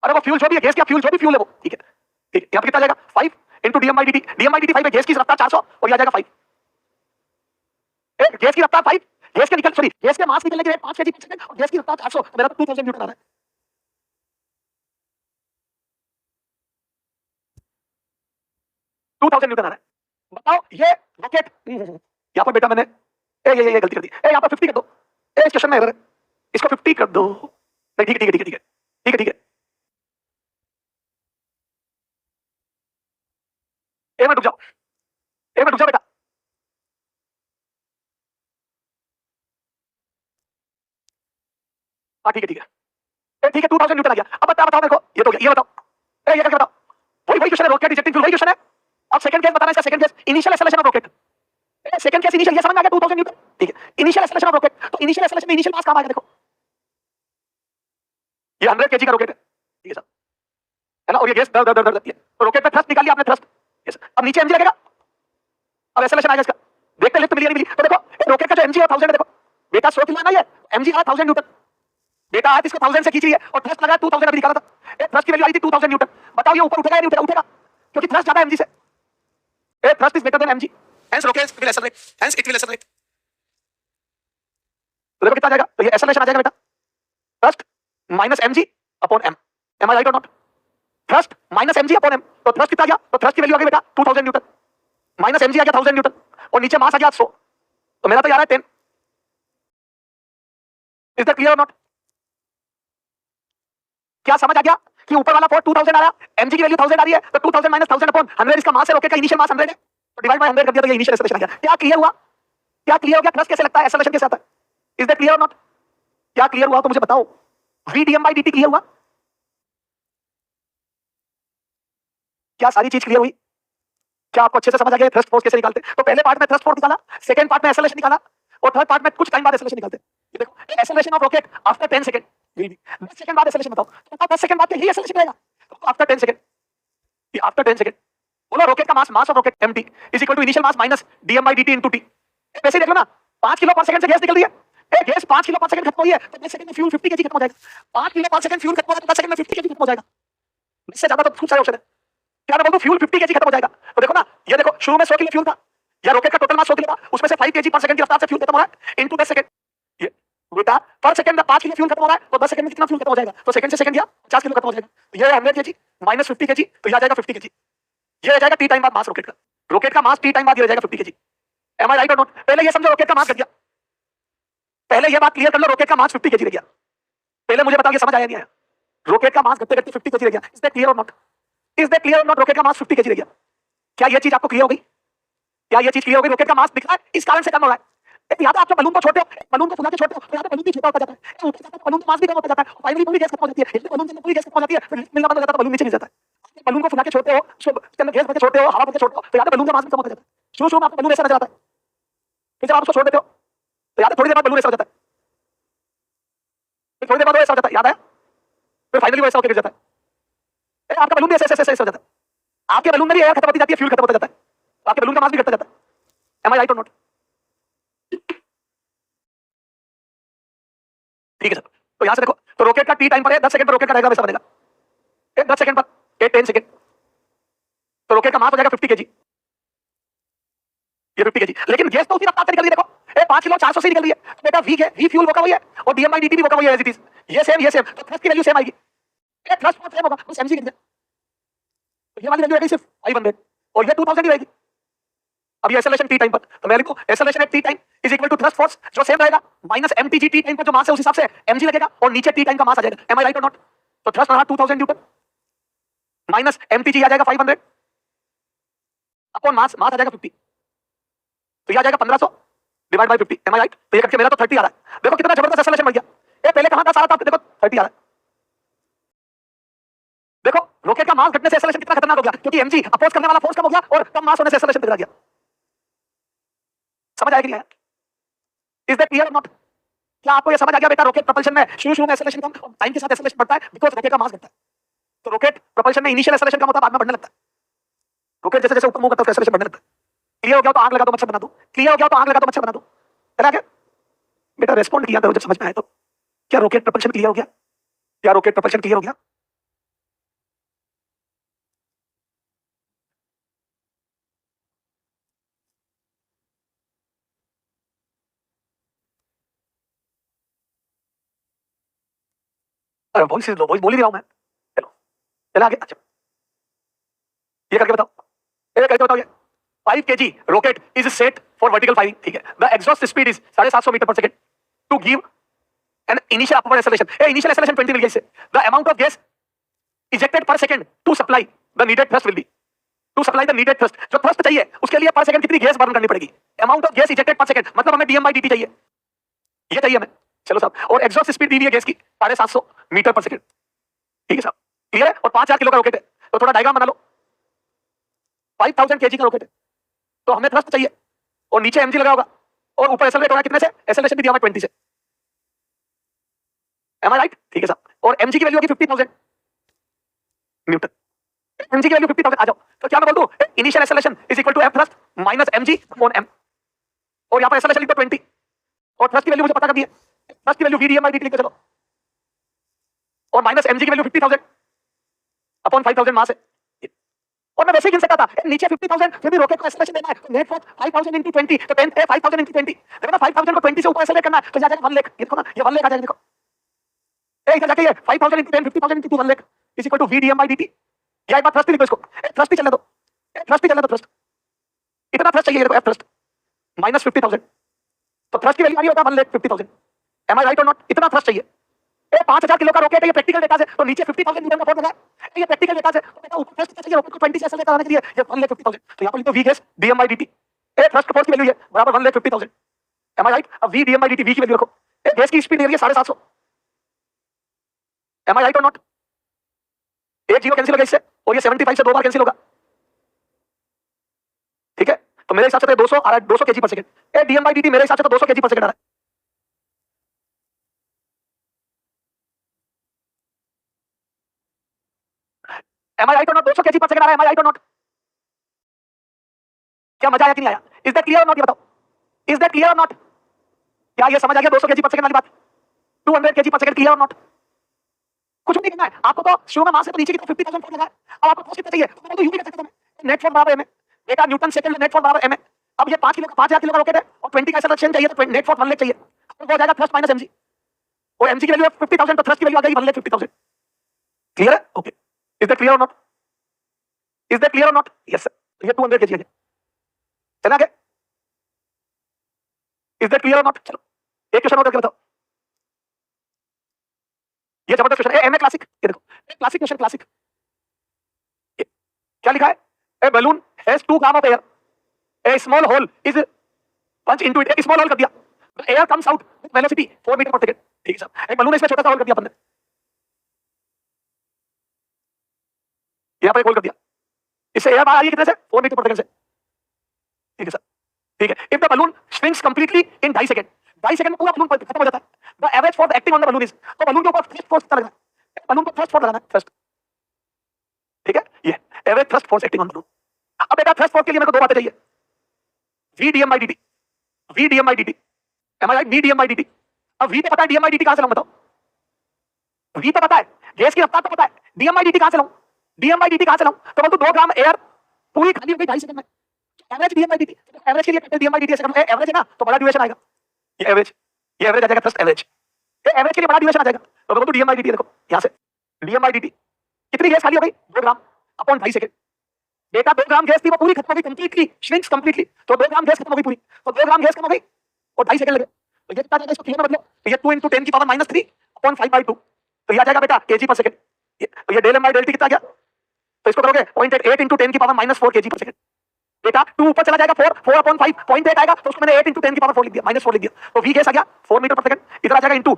अरे वो फ्यूल जो भी है गैस का फ्यूल जो भी फ्यूल है वो, ठीक है ठीक है, यहां पे कितना आ जाएगा 5 इनटू डीएम बाई डीटी 5 है, गैस की रफ्तार 400 और ये आ जाएगा 5, एक गैस की रफ्तार 5, गैस के निकल सॉरी गैस के मास निकलने की रेट 5 kg पर सेकंड और गैस की रफ्तार 400, तो मेरा तो 2000 न्यूटन आ रहा है, 2000 न्यूटन आ रहा है, बताओ ये रॉकेट यहां पर बेटा मैंने ये गलती कर दी, यहां पर 50 कर दो, इस क्वेश्चन में एरर है, इसको 50 कर दो, ठीक है ठीक है ठीक है ठीक है ठीक है ठीक है, एक मिनट रुक जाओ, एक मिनट रुक जाओ बेटा, हाँ ठीक है ठीक है ठीक है 2000 न्यूटन आ गया, अब बताओ मेरे को ये तो ये बताओ ये करके बताओ, वही क्वेश्चन है रॉकेट इजेक्टिंग फ्यूल, वही क्वेश्चन है, अब सेकंड केस बताना, इसका second case initial acceleration of rocket, second case initial ये समझ में आ गया 2000 न्यूटन, ठीक है इनिशियल एक्सेलरेशन ऑफ रॉकेट, तो इनिशियल एक्सेलरेशन में इनिशियल मास कहां आ गया देखो, ये 100 kg का रॉकेट है, ठीक है सर, है ना, और ये गैस दर दर दर लगती है, तो रॉकेट पे थ्रस्ट निकाल लिया आपने थ्रस्ट, यस अब नीचे एमजी लगेगा, अब एक्सेलरेशन आएगा इसका, देखते लिफ्ट मिली नहीं मिली, तो देखो रॉकेट का जो एमजी है 1000 है, देखो बेटा 100 किलो ना, ये एमजी आ 1000 न्यूटन, बेटा आज इसको 1000 से खींच रही है और थ्रस्ट लगा 2000 अभी निकाला था, एक थ्रस्ट की वैल्यू आई थी 2000 न्यूटन, बताओ ये ऊपर उठेगा या नहीं उठेगा, उठेगा क्योंकि थ्रस्ट ज्यादा एमजी से, a thrust is greater than m g, hence rocket will accelerate, hence it will accelerate, तो देखो कितना आ जाएगा, तो ये एक्सेलरेशन आ जाएगा बेटा thrust minus MG upon m, am I right or not, thrust minus MG upon m, तो थ्रस्ट कितना आ गया, तो थ्रस्ट की वैल्यू आ गई बेटा 2000 न्यूटन माइनस एमजी आ गया 1000 न्यूटन और नीचे मास आ गया 100, तो मेरा तो यार है 10, is that clear or not, क्या समझ आ गया कि ऊपर वाला फोर्स 2000 आ रहा है, एमजी की वैल्यू 1000 आ रही है, तो 2000 माइनस 1000 अपॉन 100 इसका मास है, रॉकेट का इनिशियल मास 100 है, तो डिवाइड बाय 100 कर दिया तो ये इनिशियल एक्सेलरेशन आ गया, क्या क्लियर हुआ, क्या क्लियर हो गया, थ्रस्ट कैसे लगता है, एक्सेलरेशन कैसे आता है, is that clear or not, क्या क्लियर हुआ तो मुझे बताओ, v dm by dt clear हुआ, क्या सारी चीज क्लियर हुई, क्या आपको अच्छे से समझ आ गया थ्रस्ट फोर्स कैसे निकालते, तो पहले पार्ट में थ्रस्ट फोर्स निकाला, सेकंड पार्ट में एक्सेलरेशन निकाला और थर्ड पार्ट में कुछ टाइम बाद एक्सेलरेशन निकालते, ये देखो acceleration of rocket after 10 second, 10 second बाद एक्सेलरेशन बताओ, तो 10 सेकंड बाद ही एक्सेलरेशन आएगा, तो आफ्टर 10 सेकंड, ये आफ्टर 10 सेकंड बोलो रॉकेट का mass, mass of rocket mt is equal to initial mass minus dm by dt into t, वैसे देख लो ना 5 किलो पर सेकंड से गैस निकल रही है, ए गैस 5 किलो पर सेकंड खत्म हो रही है, तो 10 सेकंड में फ्यूल 50 kg खत्म हो जाएगा, 5 किलो पर सेकंड फ्यूल खत्म हो जाएगा तो 10 सेकंड में 50 kg खत्म हो जाएगा, इससे ज्यादा तो खूब सारे ऑप्शन है, क्या मैं बोल दूं फ्यूल 50 केजी खत्म हो जाएगा? तो देखो ना, ये देखो शुरू में 100 किलो फ्यूल था, या रॉकेट का टोटल मास 100 किलो था, उसमें से 5 केजी पर सेकंड की रफ्तार से फ्यूल खत्म हो रहा है इनटू 10 सेकंड। ये बेटा पर सेकंड में 5 किलो फ्यूल खत्म हो रहा है, तो 10 सेकंड में कितना फ्यूल खत्म हो जाएगा? तो सेकंड से सेकंड गया 50 किलो खत्म हो जाएगा। तो ये 100 केजी माइनस 50 केजी, तो ये आ जाएगा 50 केजी। ये रह जाएगा टी टाइम बाद मास रॉकेट का। रॉकेट का मास टी टाइम बाद ये रह जाएगा 50 KG. M I right or not? पहले ये समझो रॉकेट का मास घट गया, पहले ये बात क्लियर कर लो, रॉकेट का मास 50 केजी रह गया। पहले मुझे बताओ ये समझ आया नहीं आया? रॉकेट का मास घटते घटते 50 केजी रह गया। Is that clear or not? Is that clear or not? Rocket का मास 50 केजी रह गया। क्या ये चीज आपको क्लियर हो गई? क्या ये चीज क्लियर हो गई? रॉकेट का मास दिख रहा है, इस कारण से कम हो रहा है। या तो आप बलून को छोड़ते हो, बलून को फुला के छोड़ते हो, तो यहाँ पे बलून भी छोटा होता जाता है, ऊपर जाता है बलून का मास भी कम होता जाता है, फाइनली पूरी गैस खत्म हो जाती है। इसलिए बलून के अंदर पूरी गैस खत्म हो जाती है, फिर मिलना बंद हो जाता है, बलून नीचे गिर जाता है। बलून को फुला के छोड़ते हो, उसके अंदर गैस भर के छोड़ते हो, हवा भर के छोड़ते हो, तो यहाँ पे बलून का मास भी कम होता जाता है। शुरू शुरू में आपको बलून ऐसा नजर आता है, फिर जब आप उसको छोड़ देते हो तो याद है थोड़ी देर बाद बलून ऐसा हो जाता है, फिर थोड़ी देर बाद ऐसा हो जाता है, याद है? फिर फाइनली वो ऐसा होकर गिर जाता है। आपका बलून भी ऐसे ऐसे हो जाता है, आपके बलून में भी एयर खत्म होती जाती है, फ्यूल खत्म होता जाता है, आपके बलून का मास भी घटता जाता है। M I right or not? ठीक है सर। तो यहां से देखो, तो रॉकेट का टी टाइम पर है 10 सेकंड पर रॉकेट का डायग्राम ऐसा बनेगा, 10 सेकंड पर 10 सेकंड, तो रॉकेट का मास हो जाएगा 50 केजी, ये 50 केजी। लेकिन गैस तो उसी रफ्तार से निकल रही है, देखो 5 किलो 400 से निकल रही है, बेटा वी है, वी फ्यूल होगा वही है, और डीएम बाई डीटी भी होगा वही है एज इट इज, ये सेम, तो थ्रस्ट की वैल्यू सेम आएगी, थ्रस्ट सेम होगा, बस एमजी गिर, तो ये वाली वैल्यू आएगी सिर्फ 500 और ये 2000 की रहेगी। अब ये एक्सेलरेशन टी टाइम पर, तो मैं लिखूं acceleration at T time is equal to thrust force जो सेम रहेगा माइनस एमटीजी टी टाइम पर जो मास है उस हिसाब से एमजी लगेगा, और नीचे टी टाइम का मास आ जाएगा। M I right or not? तो थ्रस्ट रहा 2000 न्यूटन माइनस एमटीजी आ जाएगा 500 अपॉन मास आ जाएगा 50, तो ये आ जाएगा 1500 divide by 50। Am I right? तो ये करके मेरा तो 30 आ रहा है। देखो कितना जबरदस्त एक्सेलरेशन बढ़ गया, ये पहले कहां था सारा था, देखो 30 आ रहा है। देखो रॉकेट का मास घटने से एक्सेलरेशन कितना खतरनाक हो गया, क्योंकि एमजी अपोज करने वाला फोर्स कम हो गया और कम मास होने से एक्सेलरेशन बिगड़ गया। समझ आएगी नहीं? Is that clear or not? क्या आपको ये समझ आ गया बेटा? रॉकेट प्रोपल्शन में शुरू में एक्सेलरेशन कम, टाइम के साथ एक्सेलरेशन बढ़ता है बिकॉज़ रॉकेट का मास घटता है। तो रॉकेट प्रोपल्शन में इनिशियल एक्सेलरेशन कम होता है, बाद में बढ़ने लगता है। रॉकेट जैसे जैसे ऊपर मूव करता है एक्सेलरेशन बढ़ने लगता है। क्लियर हो गया तो आग लगा दो, मच्छर बना दो। क्लियर हो गया तो आग लगा दो, मच्छर बना दो। चला गया बेटा? रेस्पॉन्ड किया करो जब समझ में आए तो। क्या रॉकेट प्रोपल्शन क्लियर हो गया? क्या रॉकेट प्रोपल्शन क्लियर हो गया? अरे वॉइस लो, वॉइस बोल ही रहा हूं मैं। चलो चला आगे। अच्छा ये करके बताओ, ये करके बताओ। ये 5 kg rocket is set for vertical firing, ठीक है। The exhaust speed is 750 metre per second to give an initial upward acceleration. Initial acceleration 20 मिल गई इससे। The amount of gas ejected per second to supply the needed thrust will be, to supply the needed thrust, जो thrust चाहिए उसके लिए पर second कितनी gas burn करनी पड़ेगी। Amount of gas ejected per second मतलब हमें dm by dt चाहिए, ये चाहिए हमें। चलो साहब, और एग्जॉस्ट स्पीड दी हुई है गैस की 750 मीटर पर सेकंड, ठीक है साहब, क्लियर है। और 5000 किलो का रॉकेट है, तो थोड़ा डायग्राम बना लो। 5000 kg का रॉकेट है, तो हमें थ्रस्ट चाहिए और नीचे एमजी लगा होगा, और ऊपर एक्सेलरेट हो रहा है कितने से? एक्सेलरेशन भी दिया हुआ है 20 से। Am I right? ठीक है साहब। और एमजी की वैल्यू होगी 50000 न्यूटन। एमजी की वैल्यू 50000 आ जाओ, तो क्या मैं बोल दूं? Initial acceleration is equal to F thrust minus MG upon M, और यहां पर एक्सेलरेशन लिखो 20 और थ्रस्ट की वैल्यू मुझे पता कर दी है, थ्रस्ट की value V DM by dt लिख के चलो, और माइनस एमजी की वैल्यू 50000 अपॉन 5000 मास है। और मैं वैसे ही गिन सकता था, नीचे 50000 फिर भी रॉकेट को एक्सेलरेशन देना है, तो नेट फोर्स 5000 into 20, तो 10 5000 into 20, देखो ना 5000 को 20 से ऊपर एक्सेलरेट करना है तो जा जाएगा 1 लाख। ये देखो ना, ये 1 लाख आ जाएगा। देखो ए इधर जाके ये 5000 into 10 50000 into 2 1 lakh is equal to V DM by dt। या एक बार थ्रस्ट लिखो इसको, थ्रस्ट भी चलने दो, थ्रस्ट भी चलने दो। थ्रस्ट इतना थ्रस्ट चाहिए, देखो एफ थ्रस्ट माइनस 50000, तो थ्रस्ट की वैल्यू आ रही होगा 1,50,000। Am I right or not? इतना थ्रस्ट चाहिए। 5000 किलो का रॉकेट है, ये प्रैक्टिकल डेटा से, तो नीचे 50000 न्यूटन का फोर्स लगा है, ये प्रैक्टिकल डेटा से, तो बेटा ऊपर थ्रस्ट चाहिए रॉकेट को 20 से एक्सेलरेट कराने के लिए, ये 1,50,000, तो यहां पर लिखो V gas DM by dt। ए थ्रस्ट फोर्स की वैल्यू है बराबर 1,50,000। Am I right? अब वी डीएम बाय dt, वी की वैल्यू रखो। ए गैस की स्पीड दे रही है 750। Am I right or not? एक जीरो कैंसिल होगा इससे, और ये 75 से 2 बार कैंसिल होगा, ठीक है। तो मेरे हिसाब से तो 200 आ रहा है, 200 kg per second. A DM by dt मेरे हिसाब से तो 200 kg पर सेकंड आ रहा है। M I right or not? 200 kg per second आ रहा है। M I right or not? क्या मजा आया कि नहीं आया? Is that clear or not? ये बताओ, is that clear or not? क्या ये समझ आ गया 200 kg पर सेकंड वाली बात? 200 kg per second clear or not? कुछ भी नहीं करना है आपको, तो शुरू में मास से तो नीचे की तो 50,000 फोर्स लगा है। अब आपको फोर्स कितना चाहिए, तो मैं तो यूं भी कर सकता हूं, नेट फोर्स बराबर एम है बेटा, न्यूटन सेकंड नेट फोर्स बराबर एम है। अब ये 5 किलो का 5000 किलो का रॉकेट है और 20 का एक्सेलरेशन चाहिए, तो नेट फोर्स 1 लाख चाहिए, तो वो हो जाएगा थ्रस्ट माइनस mg, और mg की वैल्यू है 50,000, तो थ्रस्ट की वैल्यू आ जाएगी 1,50,000। क्लियर है? Okay, is that clear or not? Is that clear or not? Yes sir, ये 200 kg है। चला आगे, is that clear or not? चलो एक क्वेश्चन और करके बताओ, ये जबरदस्त क्वेश्चन है, एम ए क्लासिक। ये देखो क्लासिक क्वेश्चन, क्लासिक क्या लिखा है, a balloon has 2 gram of air, a small hole is punch into it, एक स्मॉल होल कर दिया, air comes out with velocity 4 metre per second. ठीक है सर, एक बलून है, इसमें छोटा सा होल कर दिया अपन ने, यहां पर एक होल कर दिया, इससे एयर बाहर आ रही है कितने से, 4 मीटर पर सेकंड से। ठीक है सर, ठीक है। If the balloon swings completely in 2.5 second, 2.5 second में पूरा बलून खत्म हो जाता है, the average force acting on the balloon is, तो बलून के ऊपर थ्रस्ट फोर्स कितना लगना है, बलून को थ्रस्ट फोर्स लगाना है, थ्रस्ट। ठीक है, ये average thrust force acting on balloon. अब बेटा थ्रस्ट फोर्स के लिए मेरे को दो बातें चाहिए, v dm by dt, v dm by dt, am I right? v dm by dt। अब v तो पता है, dm by dt कहां से लाऊं बताओ, v तो पता है, गैस की रफ्तार तो पता है, dm by dt कहां से लाऊं, dm by dt कहां से लाऊं, तो बोल तो 2 ग्राम एयर पूरी खाली हो गई 2.5 सेकंड में, average dm by dt, average के लिए dm by dt ऐसे एवरेज है ना, तो बड़ा ड्यूरेशन आएगा, ये एवरेज आ जाएगा, थ्रस्ट एवरेज, ये एवरेज के लिए बड़ा ड्यूरेशन आ जाएगा, तो बोल तो dm by dt देखो यहां से, dm by dt कितनी गैस खाली हो गई, 2 ग्राम अपॉन 2.5 सेकंड। बेटा 2 ग्राम गैस थी, वो पूरी खत्म हो गई कंप्लीटली, स्विंग्स कंप्लीटली, तो 2 ग्राम गैस खत्म हो गई पूरी, तो 2 ग्राम गैस खत्म हो गई और 2.5 सेकंड लगे, तो ये कितना आ जाएगा, इसको किलो में बदलो, तो ये 2 × 10 की पावर -3 अपॉन 5/2, तो ये आ जाएगा बेटा kg पर सेकंड, तो ये del m by del t कितना गया, तो इसको करोगे 0.8 × 10 की पावर -4 kg पर सेकंड। बेटा 2 ऊपर चला जाएगा, 4 अपॉन 5 0.8 आएगा, तो उसको मैंने 8 × 10 की पावर 4 लिख दिया, -4 लिख दिया, तो v गैस आ गया 4 मीटर पर सेकंड, इधर आ जाएगा इनटू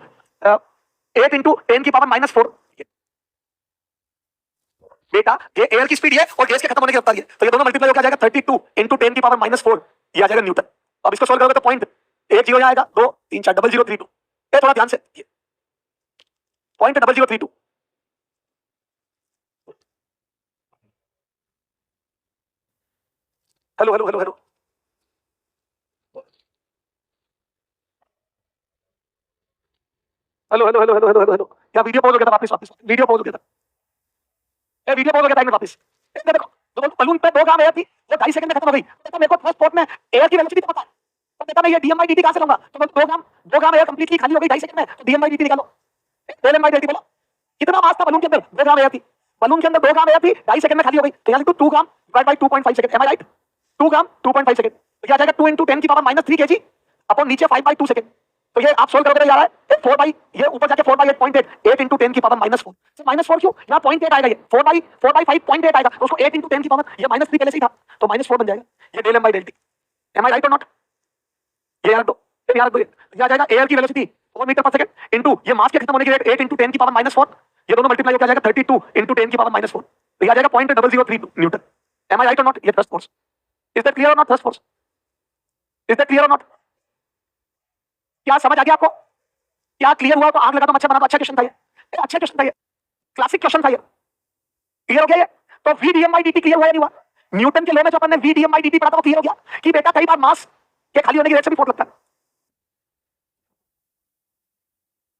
8 × 10 की पावर -4। बेटा ये एयर की स्पीड है और गैस के खत्म होने की रफ्तार है, तो ये दोनों मल्टीप्लाई होकर आ जाएगा 32 × 10 की पावर -4, ये आ जाएगा न्यूटन। अब इसको सॉल्व करोगे तो पॉइंट 1 0 आएगा, 2 3 4 0032, ये थोड़ा ध्यान से, point 0032। Hello hello hello hello, hello hello hello hello hello hello, क्या वीडियो पॉज हो गया था, वापस वापस वीडियो पॉज हो गया था, ये वीडियो पॉज हो गया था, एक मिनट वापस, ये देखो तो बलून पे 2 ग्राम एयर थी, वो 2.5 सेकंड में खत्म हो गई, तो मेरे को फर्स्ट स्पॉट में एयर की वेलोसिटी तो पता है, तो बेटा मैं ये dm by dt कहां से लूंगा, तो 2 ग्राम एयर कंप्लीटली खाली हो गई 2.5 सेकंड में, तो dm by dt निकालो, del m by del t बोलो, कितना मास था बलून के अंदर, 2 ग्राम एयर थी, बलून के अंदर 2 ग्राम एयर थी, 2.5 सेकंड में खाली हो गई, तो यहां लिखो 2 gram divide by 2.5 second, am I right, 2 gram 2.5 second, तो ये आ जाएगा 2 × 10 की पावर -3 kg अपॉन नीचे 5/2 सेकंड, तो ये आप सोल्व करोगे तो आ रहा है 4 बाई, ये ऊपर जाके 4/8.8, 8 × 10 की पावर -4, सर -4 क्यों, यहाँ 0.8 आएगा, ये 4/5 0.8 आएगा, तो उसको 8 × 10 की पावर, ये -3 पहले से ही था, तो -4 बन जाएगा, ये del m by del t, am I right or not, ये यार दो, ये आ जाएगा एयर की velocity 4 metre per second into ये मास के खत्म होने की रेट 8 × 10 की पावर -4, ये दोनों मल्टीप्लाई होकर आ जाएगा 32 × 10 की पावर -4, तो ये आ जाएगा 0.0032 newton, am I right or not, ये thrust force, is that clear or not, thrust force, is that clear or not, क्या समझ आ गया आपको, क्या क्लियर हुआ, तो आग लगा दो, अच्छा बना दो, अच्छा क्वेश्चन था ये, अच्छा क्वेश्चन था ये, क्लासिक क्वेश्चन था ये, क्लियर हो गया ये, तो v dm by dt clear हुआ या नहीं हुआ, न्यूटन के लॉ में जो अपन ने v dm by dt पढ़ा था वो क्लियर हो गया कि बेटा कई बार मास के खाली होने की रेट से भी फोर्स लगता है।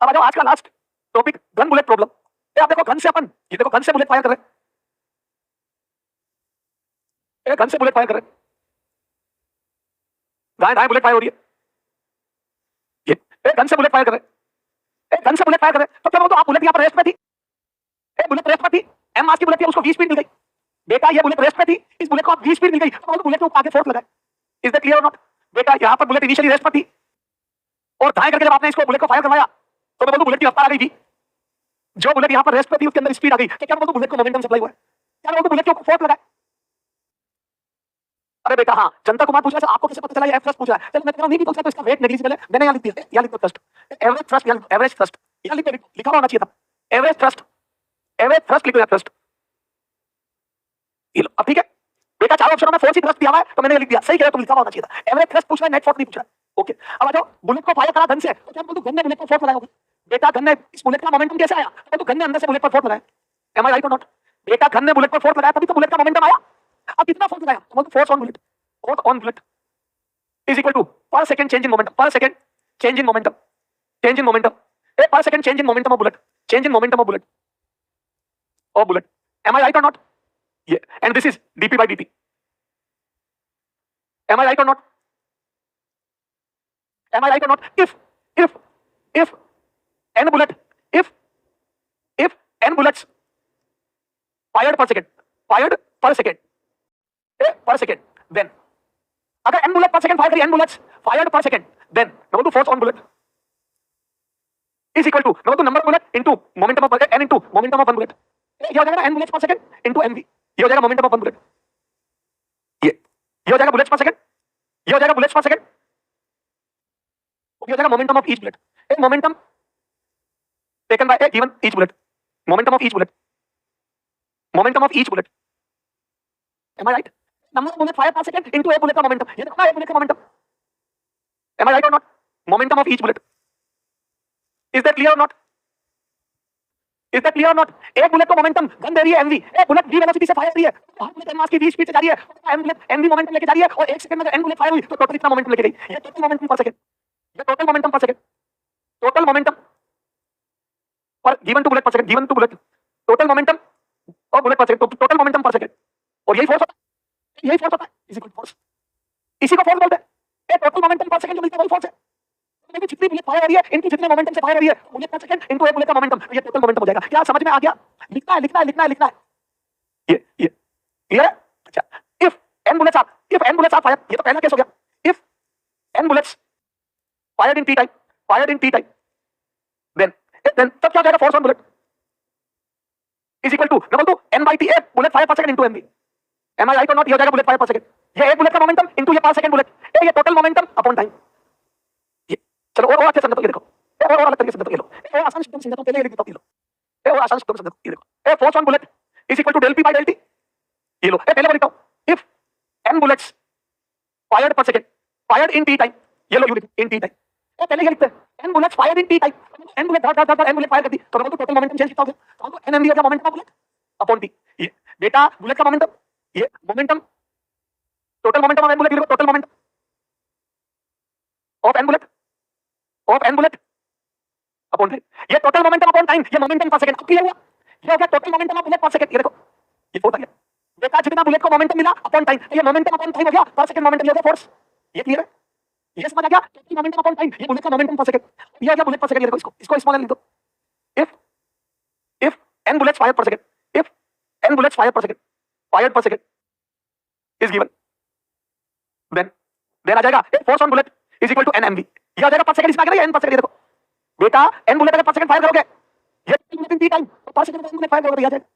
अब आ जाओ आज का last topic, gun bullet problem. आप देखो गन से अपन, ये देखो गन से बुलेट फायर कर रहे हैं, गन से बुलेट फायर कर रहे हैं, दाएं दाएं बुलेट फायर हो रही है, ये गन से बुलेट फायर कर रहे हैं, गन से बुलेट फायर कर रहे हैं, तो क्या बोलते हो आप, बुलेट यहाँ पर रेस्ट में थी, बुलेट रेस्ट में थी, एम मास की बुलेट थी, उसको v स्पीड मिल गई, बेटा ये बुलेट रेस्ट में थी, इस बुलेट को आप v स्पीड मिल गई, तो बोलो बुलेट के ऊपर आगे फोर्स लगा, is that clear or not, बेटा यहाँ पर बुलेट इनिशियली रेस्ट पर थी और दाएं करके जब आपने इसको बुलेट को फायर करवाया, तो मैं बोलूं बुलेट की रफ्तार आ गई थी, जो बुलेट यहाँ पर रेस्ट पर थी उसके अंदर स्पीड आ गई, तो क्या बोलूं बुलेट को मोमेंटम सप्लाई हुआ है, क्या बोलूं बुलेट के ऊपर फोर्स लगा। अरे बेटा हाँ, जनता कुमार पूछ रहा है आपको कैसे पता चला, ये थ्रस्ट पूछ रहा है, चलो मैं कह रहा हूं नहीं भी पूछ रहा तो इसका वेट नेग्लिजिबल है, मैंने यहाँ लिख दिया, यहाँ लिख दो thrust, average thrust, average thrust यहाँ लिखा होना चाहिए था, एवरेज थ्रस्ट, एवरेज थ्रस्ट लिखो यहाँ थ्रस्ट, ये लो, अब ठीक है बेटा, चारों ऑप्शनों में फोर्स ही थ्रस्ट दिया हुआ है, तो मैंने लिख दिया, सही कह रहे हो, तो लिखा होना चाहिए था, एवरेज थ्रस्ट पूछ रहा है, नेट फोर्स नहीं पूछ रहा है, ओके। अब आ जाओ, बुलेट को फायर करा गन से, तो क्या बोलूं गन ने बुलेट को फोर्स लगाया होगा, बेटा गन ने इस बुलेट का मोमेंटम कैसे आया, तो गन ने अंदर से बुलेट पर फोर्स लगाया, M I right or not, बेटा गन ने बुलेट पर फोर्स लगाया तभी तो बुलेट का मोमेंटम आया, अब कितना फोर्स लगाया, तो force on bullet, force on bullet is equal to per second change in momentum, per second change in momentum, change in momentum, per second change in momentum of bullet, change in momentum of bullet, of bullet. Am I right or not? Yeah. And this is dp by dt. Am I right or not? Am I right or not? If n bullet, if n bullets fired per second, then अगर n bullet per second fire करिए, n bullets fired per second, then number 2 force on bullet is equal to number 2 number of bullet into momentum of n into momentum of one bullet. ये हो जाएगा n bullets per second into mv. ये हो जाएगा momentum of one bullet. ये हो जाएगा bullets per second. ये हो जाएगा bullets per second. ये हो जाएगा momentum of each bullet. एक momentum taken by a given each bullet. Momentum of each bullet. Momentum of each bullet. Am I right? Number of bullet fire per second into a bullet का momentum. ये देखो ना, a bullet का momentum. Am I right or not? Momentum of each bullet. Is that clear or not? Is that clear or not? एक bullet को momentum gun दे रही है mv, एक बुलेट v वेलोसिटी से फायर कर रही है, हर बुलेट मास की v स्पीड से जा रही है, m बुलेट mv मोमेंटम लेके जा रही है और 1 सेकंड में n बुलेट फायर हुई तो टोटल कितना मोमेंटम लेके गई? ये टोटल मोमेंटम पर सेकंड. ये total momentum per second. Total momentum पर गिवन टू बुलेट पर second, given to bullet. Total momentum और बुलेट पर second, total momentum per second. और यही फोर्स होता है. यही फोर्स होता है. इसी को फोर्स, इसी को फोर्स बोलते हैं. ये टोटल मोमेंटम पर सेकंड जो मिलता है वही फोर्स है. लेकिन जितनी बुलेट फायर हो रही है इनकी जितने मोमेंटम से फायर हो रही है बुलेट पर सेकंड इनटू एक बुलेट का मोमेंटम, ये टोटल मोमेंटम हो जाएगा. क्या समझ में आ गया? लिखना है. ये क्लियर है? अच्छा, if n bullets are fire, ये तो पहला केस हो गया. If n bullets fired in t time, then तब क्या हो जाएगा? Force on bullet is equal to number 2 n by t, a bullet fire per second into mv. Am I right or not? ये हो जाएगा bullet fire per second. ये एक bullet का मोमेंटम इनटू ये पर सेकंड बुलेट, ये total momentum upon time. चलो और अच्छे समझो तो ये देखो, और अलग तरीके से समझो तो ये लो, और आसान शब्दों में समझाता हूं, पहले ये लिख देता हूं, ये लो, और आसान शब्दों में समझो ये देखो. A force on bullet is equal to del p by del t. ये लो, पहले लिखता हूं. If n bullets fired per second, fired in t time, ये लो यू लिखो इन t टाइम. ये पहले ये लिखते हैं n bullets fired in t time, n bullet dot n bullet fire कर दी तो टोटल मोमेंटम चेंज कितना हो गया? तो n mv हो गया momentum of bullet upon t. ये बेटा बुलेट का मोमेंटम, ये momentum, total momentum of n bullet, total momentum of n bullet upon time. ये टोटल मोमेंटम अपॉन टाइम, ये मोमेंटम पर सेकंड. क्लियर हुआ? ये हो गया टोटल मोमेंटम ऑफ बुलेट पर सेकंड. ये देखो ये फोर्स आ गया. देखा जितना बुलेट को मोमेंटम मिला अपॉन टाइम, ये मोमेंटम अपॉन टाइम हो गया, पर सेकंड मोमेंटम, ये हो गया फोर्स. ये क्लियर है? ये समझ आ गया? टोटल मोमेंटम अपॉन टाइम, ये बुलेट का मोमेंटम पर सेकंड, ये हो गया बुलेट पर सेकंड. ये देखो इसको स्मॉल लिख दो. If n bullets fire per second, if n bullets fire per second, fired per second is given, then आ जाएगा force on bullet is equal to n mv. ये आ जाएगा पर सेकंड. इसमें आ गया n पर सेकंड. ये देखो बेटा n बुलेट अगर पर सेकंड फायर करोगे, ये बुलेट इन t टाइम पर सेकंड में n बुलेट फायर करोगे, आ जाएगा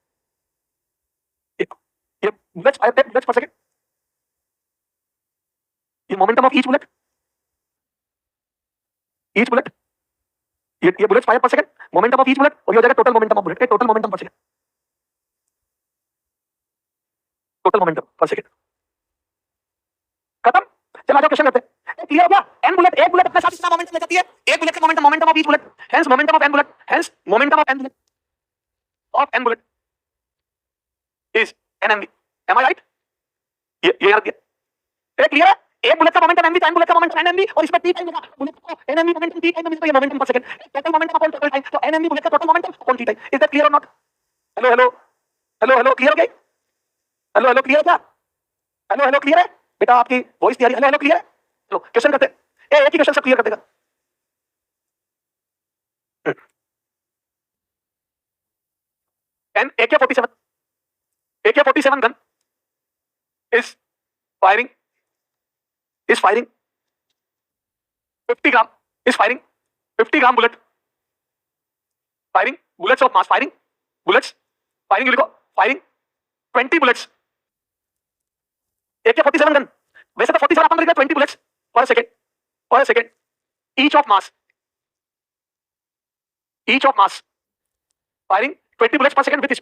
ये बुलेट्स फायर बुलेट्स पर सेकंड, ये मोमेंटम ऑफ ईच बुलेट, ये bullets fire per second, momentum of each bullet, और ये हो जाएगा total momentum of bullet, total momentum per second, total momentum per second. खत्म. चलो आ जाओ क्वेश्चन करते हैं. क्लियर हो गया? n बुलेट, एक बुलेट अपने साथ इतना मोमेंटम ले जाती है, एक बुलेट का momentum of each bullet, hence momentum of n bullet, hence momentum of n bullet is n mv. Am I right? ये याद किया. क्लियर है? एक बुलेट का मोमेंटम mv, टाइम बुलेट का मोमेंटम n mv, और इसमें t टाइम लगा, बुलेट को n mv momentum t time में, तो ये momentum per second, total momentum upon total time, तो n mv बुलेट का total momentum upon t time. Is that clear or not? Hello clear हो गया? Hello clear क्या? Hello clear है? बेटा आपकी वॉइस नहीं आ रही. हेलो क्लियर है? चलो क्वेश्चन करते हैं. एक ही क्वेश्चन सब क्लियर कर देगा. AK-47 gun is firing 50 gram, is firing 50 gram bullet, firing bullets of mass, firing bullets, firing you लिखो, firing 20 bullets. AK-47 गन, वैसे तो 47 अपन लिख रहे 20 bullets per second, each of mass, firing 20 bullets per second with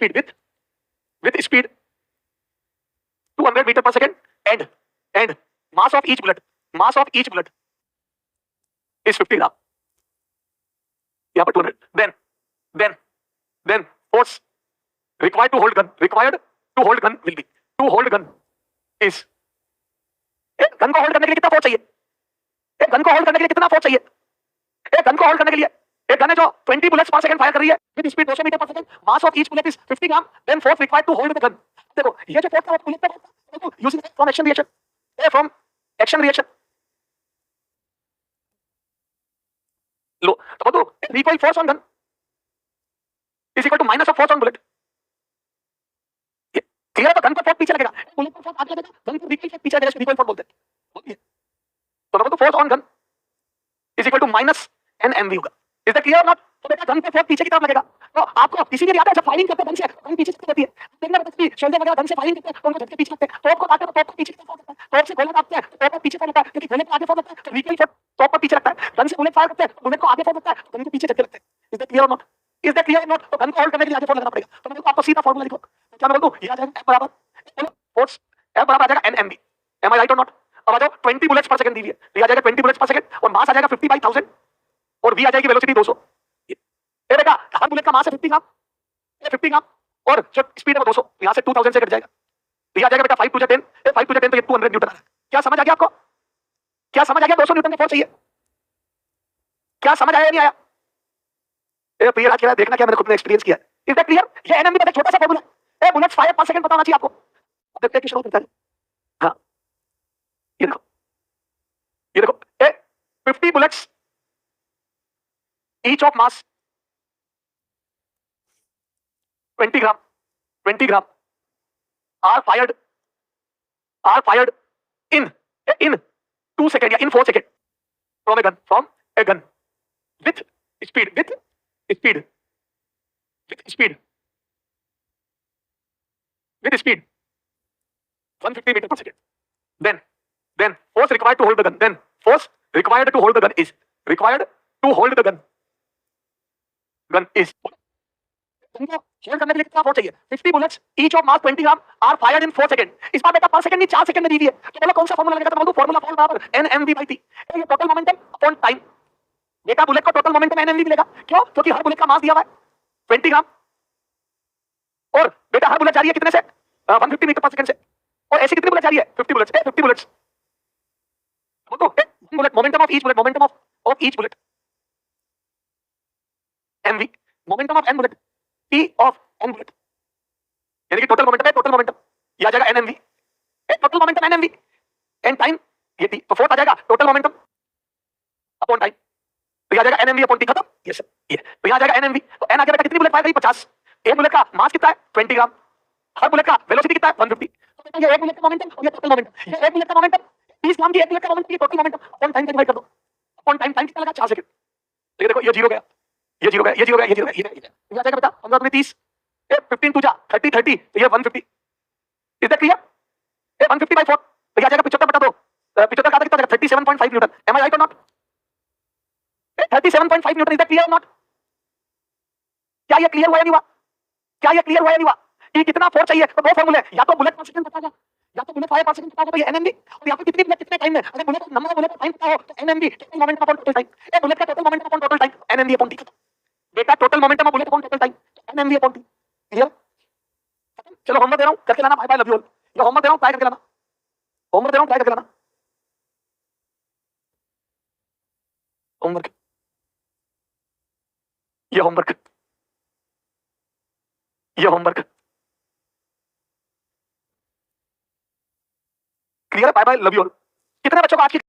speed 200 meter per second, and mass of each bullet is 50 gram. यहाँ पर 200. Then force required to hold gun will be, to hold gun is, gun को hold करने के लिए कितना force चाहिए? Gun को hold करने के लिए कितना फोर्स चाहिए? गन को होल्ड करने के लिए एक गन है जो 20 बुलेट्स पर सेकंड फायर कर रही है with speed 200 metre per second, mass of each bullet is 50 gram, then force required to hold the gun. देखो ये जो फोर्स है वो बुलेट पे देखो यूजिंग फ्रॉम एक्शन रिएक्शन, ए फ्रॉम एक्शन रिएक्शन लो, तो बोलो recoil force on gun is equal to minus of force on bullet. Clear है? तो गन पर फोर्स पीछे लगेगा, बुलेट पर फोर्स आगे लगेगा, गन पर रिकॉइल पीछे लगेगा, रिकॉइल फोर्स बोलते हैं। बोलिए तो बोलो force on gun is equal to minus n m v होगा। Is that clear not? तो बेटा गन पे फोर्स पीछे की तरफ लगेगा, तो आपको इसीलिए याद है जब फायरिंग करते हैं गन से गन पीछे की रहती है, देखना बेटा कि शोल्डर वगैरह गन से फायरिंग करते हैं तो उनको झटके पीछे लगते हैं, तोप को काटते हैं तो तोप को पीछे की तरफ लगता है, तोप से गोला काटते हैं तो तोप को पीछे लगता है, क्योंकि गोले को आगे फोड़ लगता है तो रिकॉइल फोर्स तोप पर पीछे लगता है, गन से बुलेट फायर करते हैं तो बुलेट को आगे फोड़ लगता है तो गन के पीछे झटके लगते हैं। Is that clear not? Is that clear not? तो गन को होल्ड करने के लिए आगे फोड़ लगाना पड़ेगा। तो मैं आपको सीधा फार्मूला लिखो, क्या मैं बोल दूं? ये आ जाएगा F बराबर फोर्स F बराबर आ जाएगा NMV। M I right or not? अब आ जाओ 20 बुलेट्स पर सेकंड दी हुई है, ये आ जाएगा 20 बुलेट्स पर सेकंड और मास आ जाएगा 50/1000 और v आ जाएगी वेलोसिटी 200। ये देखा हर बुलेट का मास है 50 ग्राम, 50 ग्राम और जो स्पीड है वो 200, यहां से 2000 से कट जाएगा, ये आ जाएगा बेटा 5 टू 10, 5 टू 10 तो ये 200 न्यूटन आ रहा है। क्या समझ आ गया आपको? क्या समझ आ गया? 200 न्यूटन का फोर्स चाहिए। क्या समझ आया नहीं आया? ए प्रिय राज, देखना क्या मैंने खुद ने एक्सपीरियंस किया है। Is that clear? ये एनएमवी का छोटा सा फार्मूला है, ए बुलेट्स फायर पर सेकंड बताना चाहिए आपको। देखते हैं कि शुरू करता है। हां ये देखो, ये देखो ए 50 bullets each of mass 20 gram, 20 gram are fired in 2 seconds, yeah, in 4 seconds from a gun with speed 150 meter per second. Then force required to hold the gun. Then force required to hold the gun is तुमको hold करने के लिए कितना force चाहिए? 50 bullets each of mass 20 gram are fired in 4 second. इस बार बेटा पर सेकंड नहीं 4 सेकंड में दी हुई है, तो बोलो कौन सा फार्मूला लगेगा? तो बोलो फार्मूला फॉर्म बराबर nmv/t। ये टोटल मोमेंटम अपॉन टाइम, बेटा बुलेट को टोटल मोमेंटम nmv मिलेगा। क्यों? क्योंकि हर बुलेट का मास दिया हुआ है 20 ग्राम और बेटा हर बुलेट जा रही है कितने से? 150 मीटर पर सेकंड से, और ऐसी कितनी बुलेट जा रही है? 50 बुलेट्स। 50 बुलेट्स बोलो bullet momentum of each bullet, momentum of each bullet mv, momentum of n bullet P of n bullet, यानी कि टोटल मोमेंटम है, टोटल मोमेंटम ये आ जाएगा nmv, total momentum nmv and time ये t, तो fourth आ जाएगा टोटल मोमेंटम अपॉन टाइम, तो ये आ जाएगा nmv अपॉन t। खत्म? ये सब ये तो ये आ जाएगा nmv। तो n आ गया बेटा कितनी बुलेट फायर करी? 50। एक बुलेट का मास कितना है? 20 ग्राम। हर बुलेट का वेलोसिटी कितना है? 150। तो बेटा ये एक बुलेट का मोमेंटम और ये टोटल मोमेंटम, ये एक बुलेट का मोमेंटम 30 ग्राम की एक बुलेट का मोमेंटम, ये total momentum upon time divide कर दो। अपॉन टाइम कितना लगा? 4 सेकंड। ये देखो ये जीरो गया, ये जीरो गया, ये जीरो गया, ये जीरो गया, ये आ जाएगा बेटा 15 में 30, 15 टू जा 30, 30 तो ये 150। Is that clear? 150/4 तो ये आ जाएगा 75/2, 75 का आधा कितना हो जाएगा? 37.5 Newton. Am I right or not? 37.5 Newton. Is that clear or not? क्या ये क्लियर हुआ या नहीं हुआ? क्या ये क्लियर हुआ या नहीं हुआ? ये कितना फोर्स चाहिए? तो दो फार्मूले, या तो बुलेट पर सेकंड पता होगा, या तो बुलेट फायर पर सेकंड पता होगा, तो ये एनएमवी, और या फिर कितनी बुलेट कितने टाइम में। अगर bullet number of bullet time पता हो तो n m v total momentum upon total time, ए बुलेट का total momentum upon total time n m v upon t. बेटा total momentum of bullet upon total time n m v upon t. Clear? चलो homework दे रहा हूं, करके लाना। Bye bye, love you all. ये होमवर्क दे रहा हूं, ट्राई करके लाना। होमवर्क दे रहा हूं, ट्राई करके लाना। होमवर्क, ये होमवर्क, ये होमवर्क। क्लियर है? Bye bye, love you all. कितने बच्चों को आज की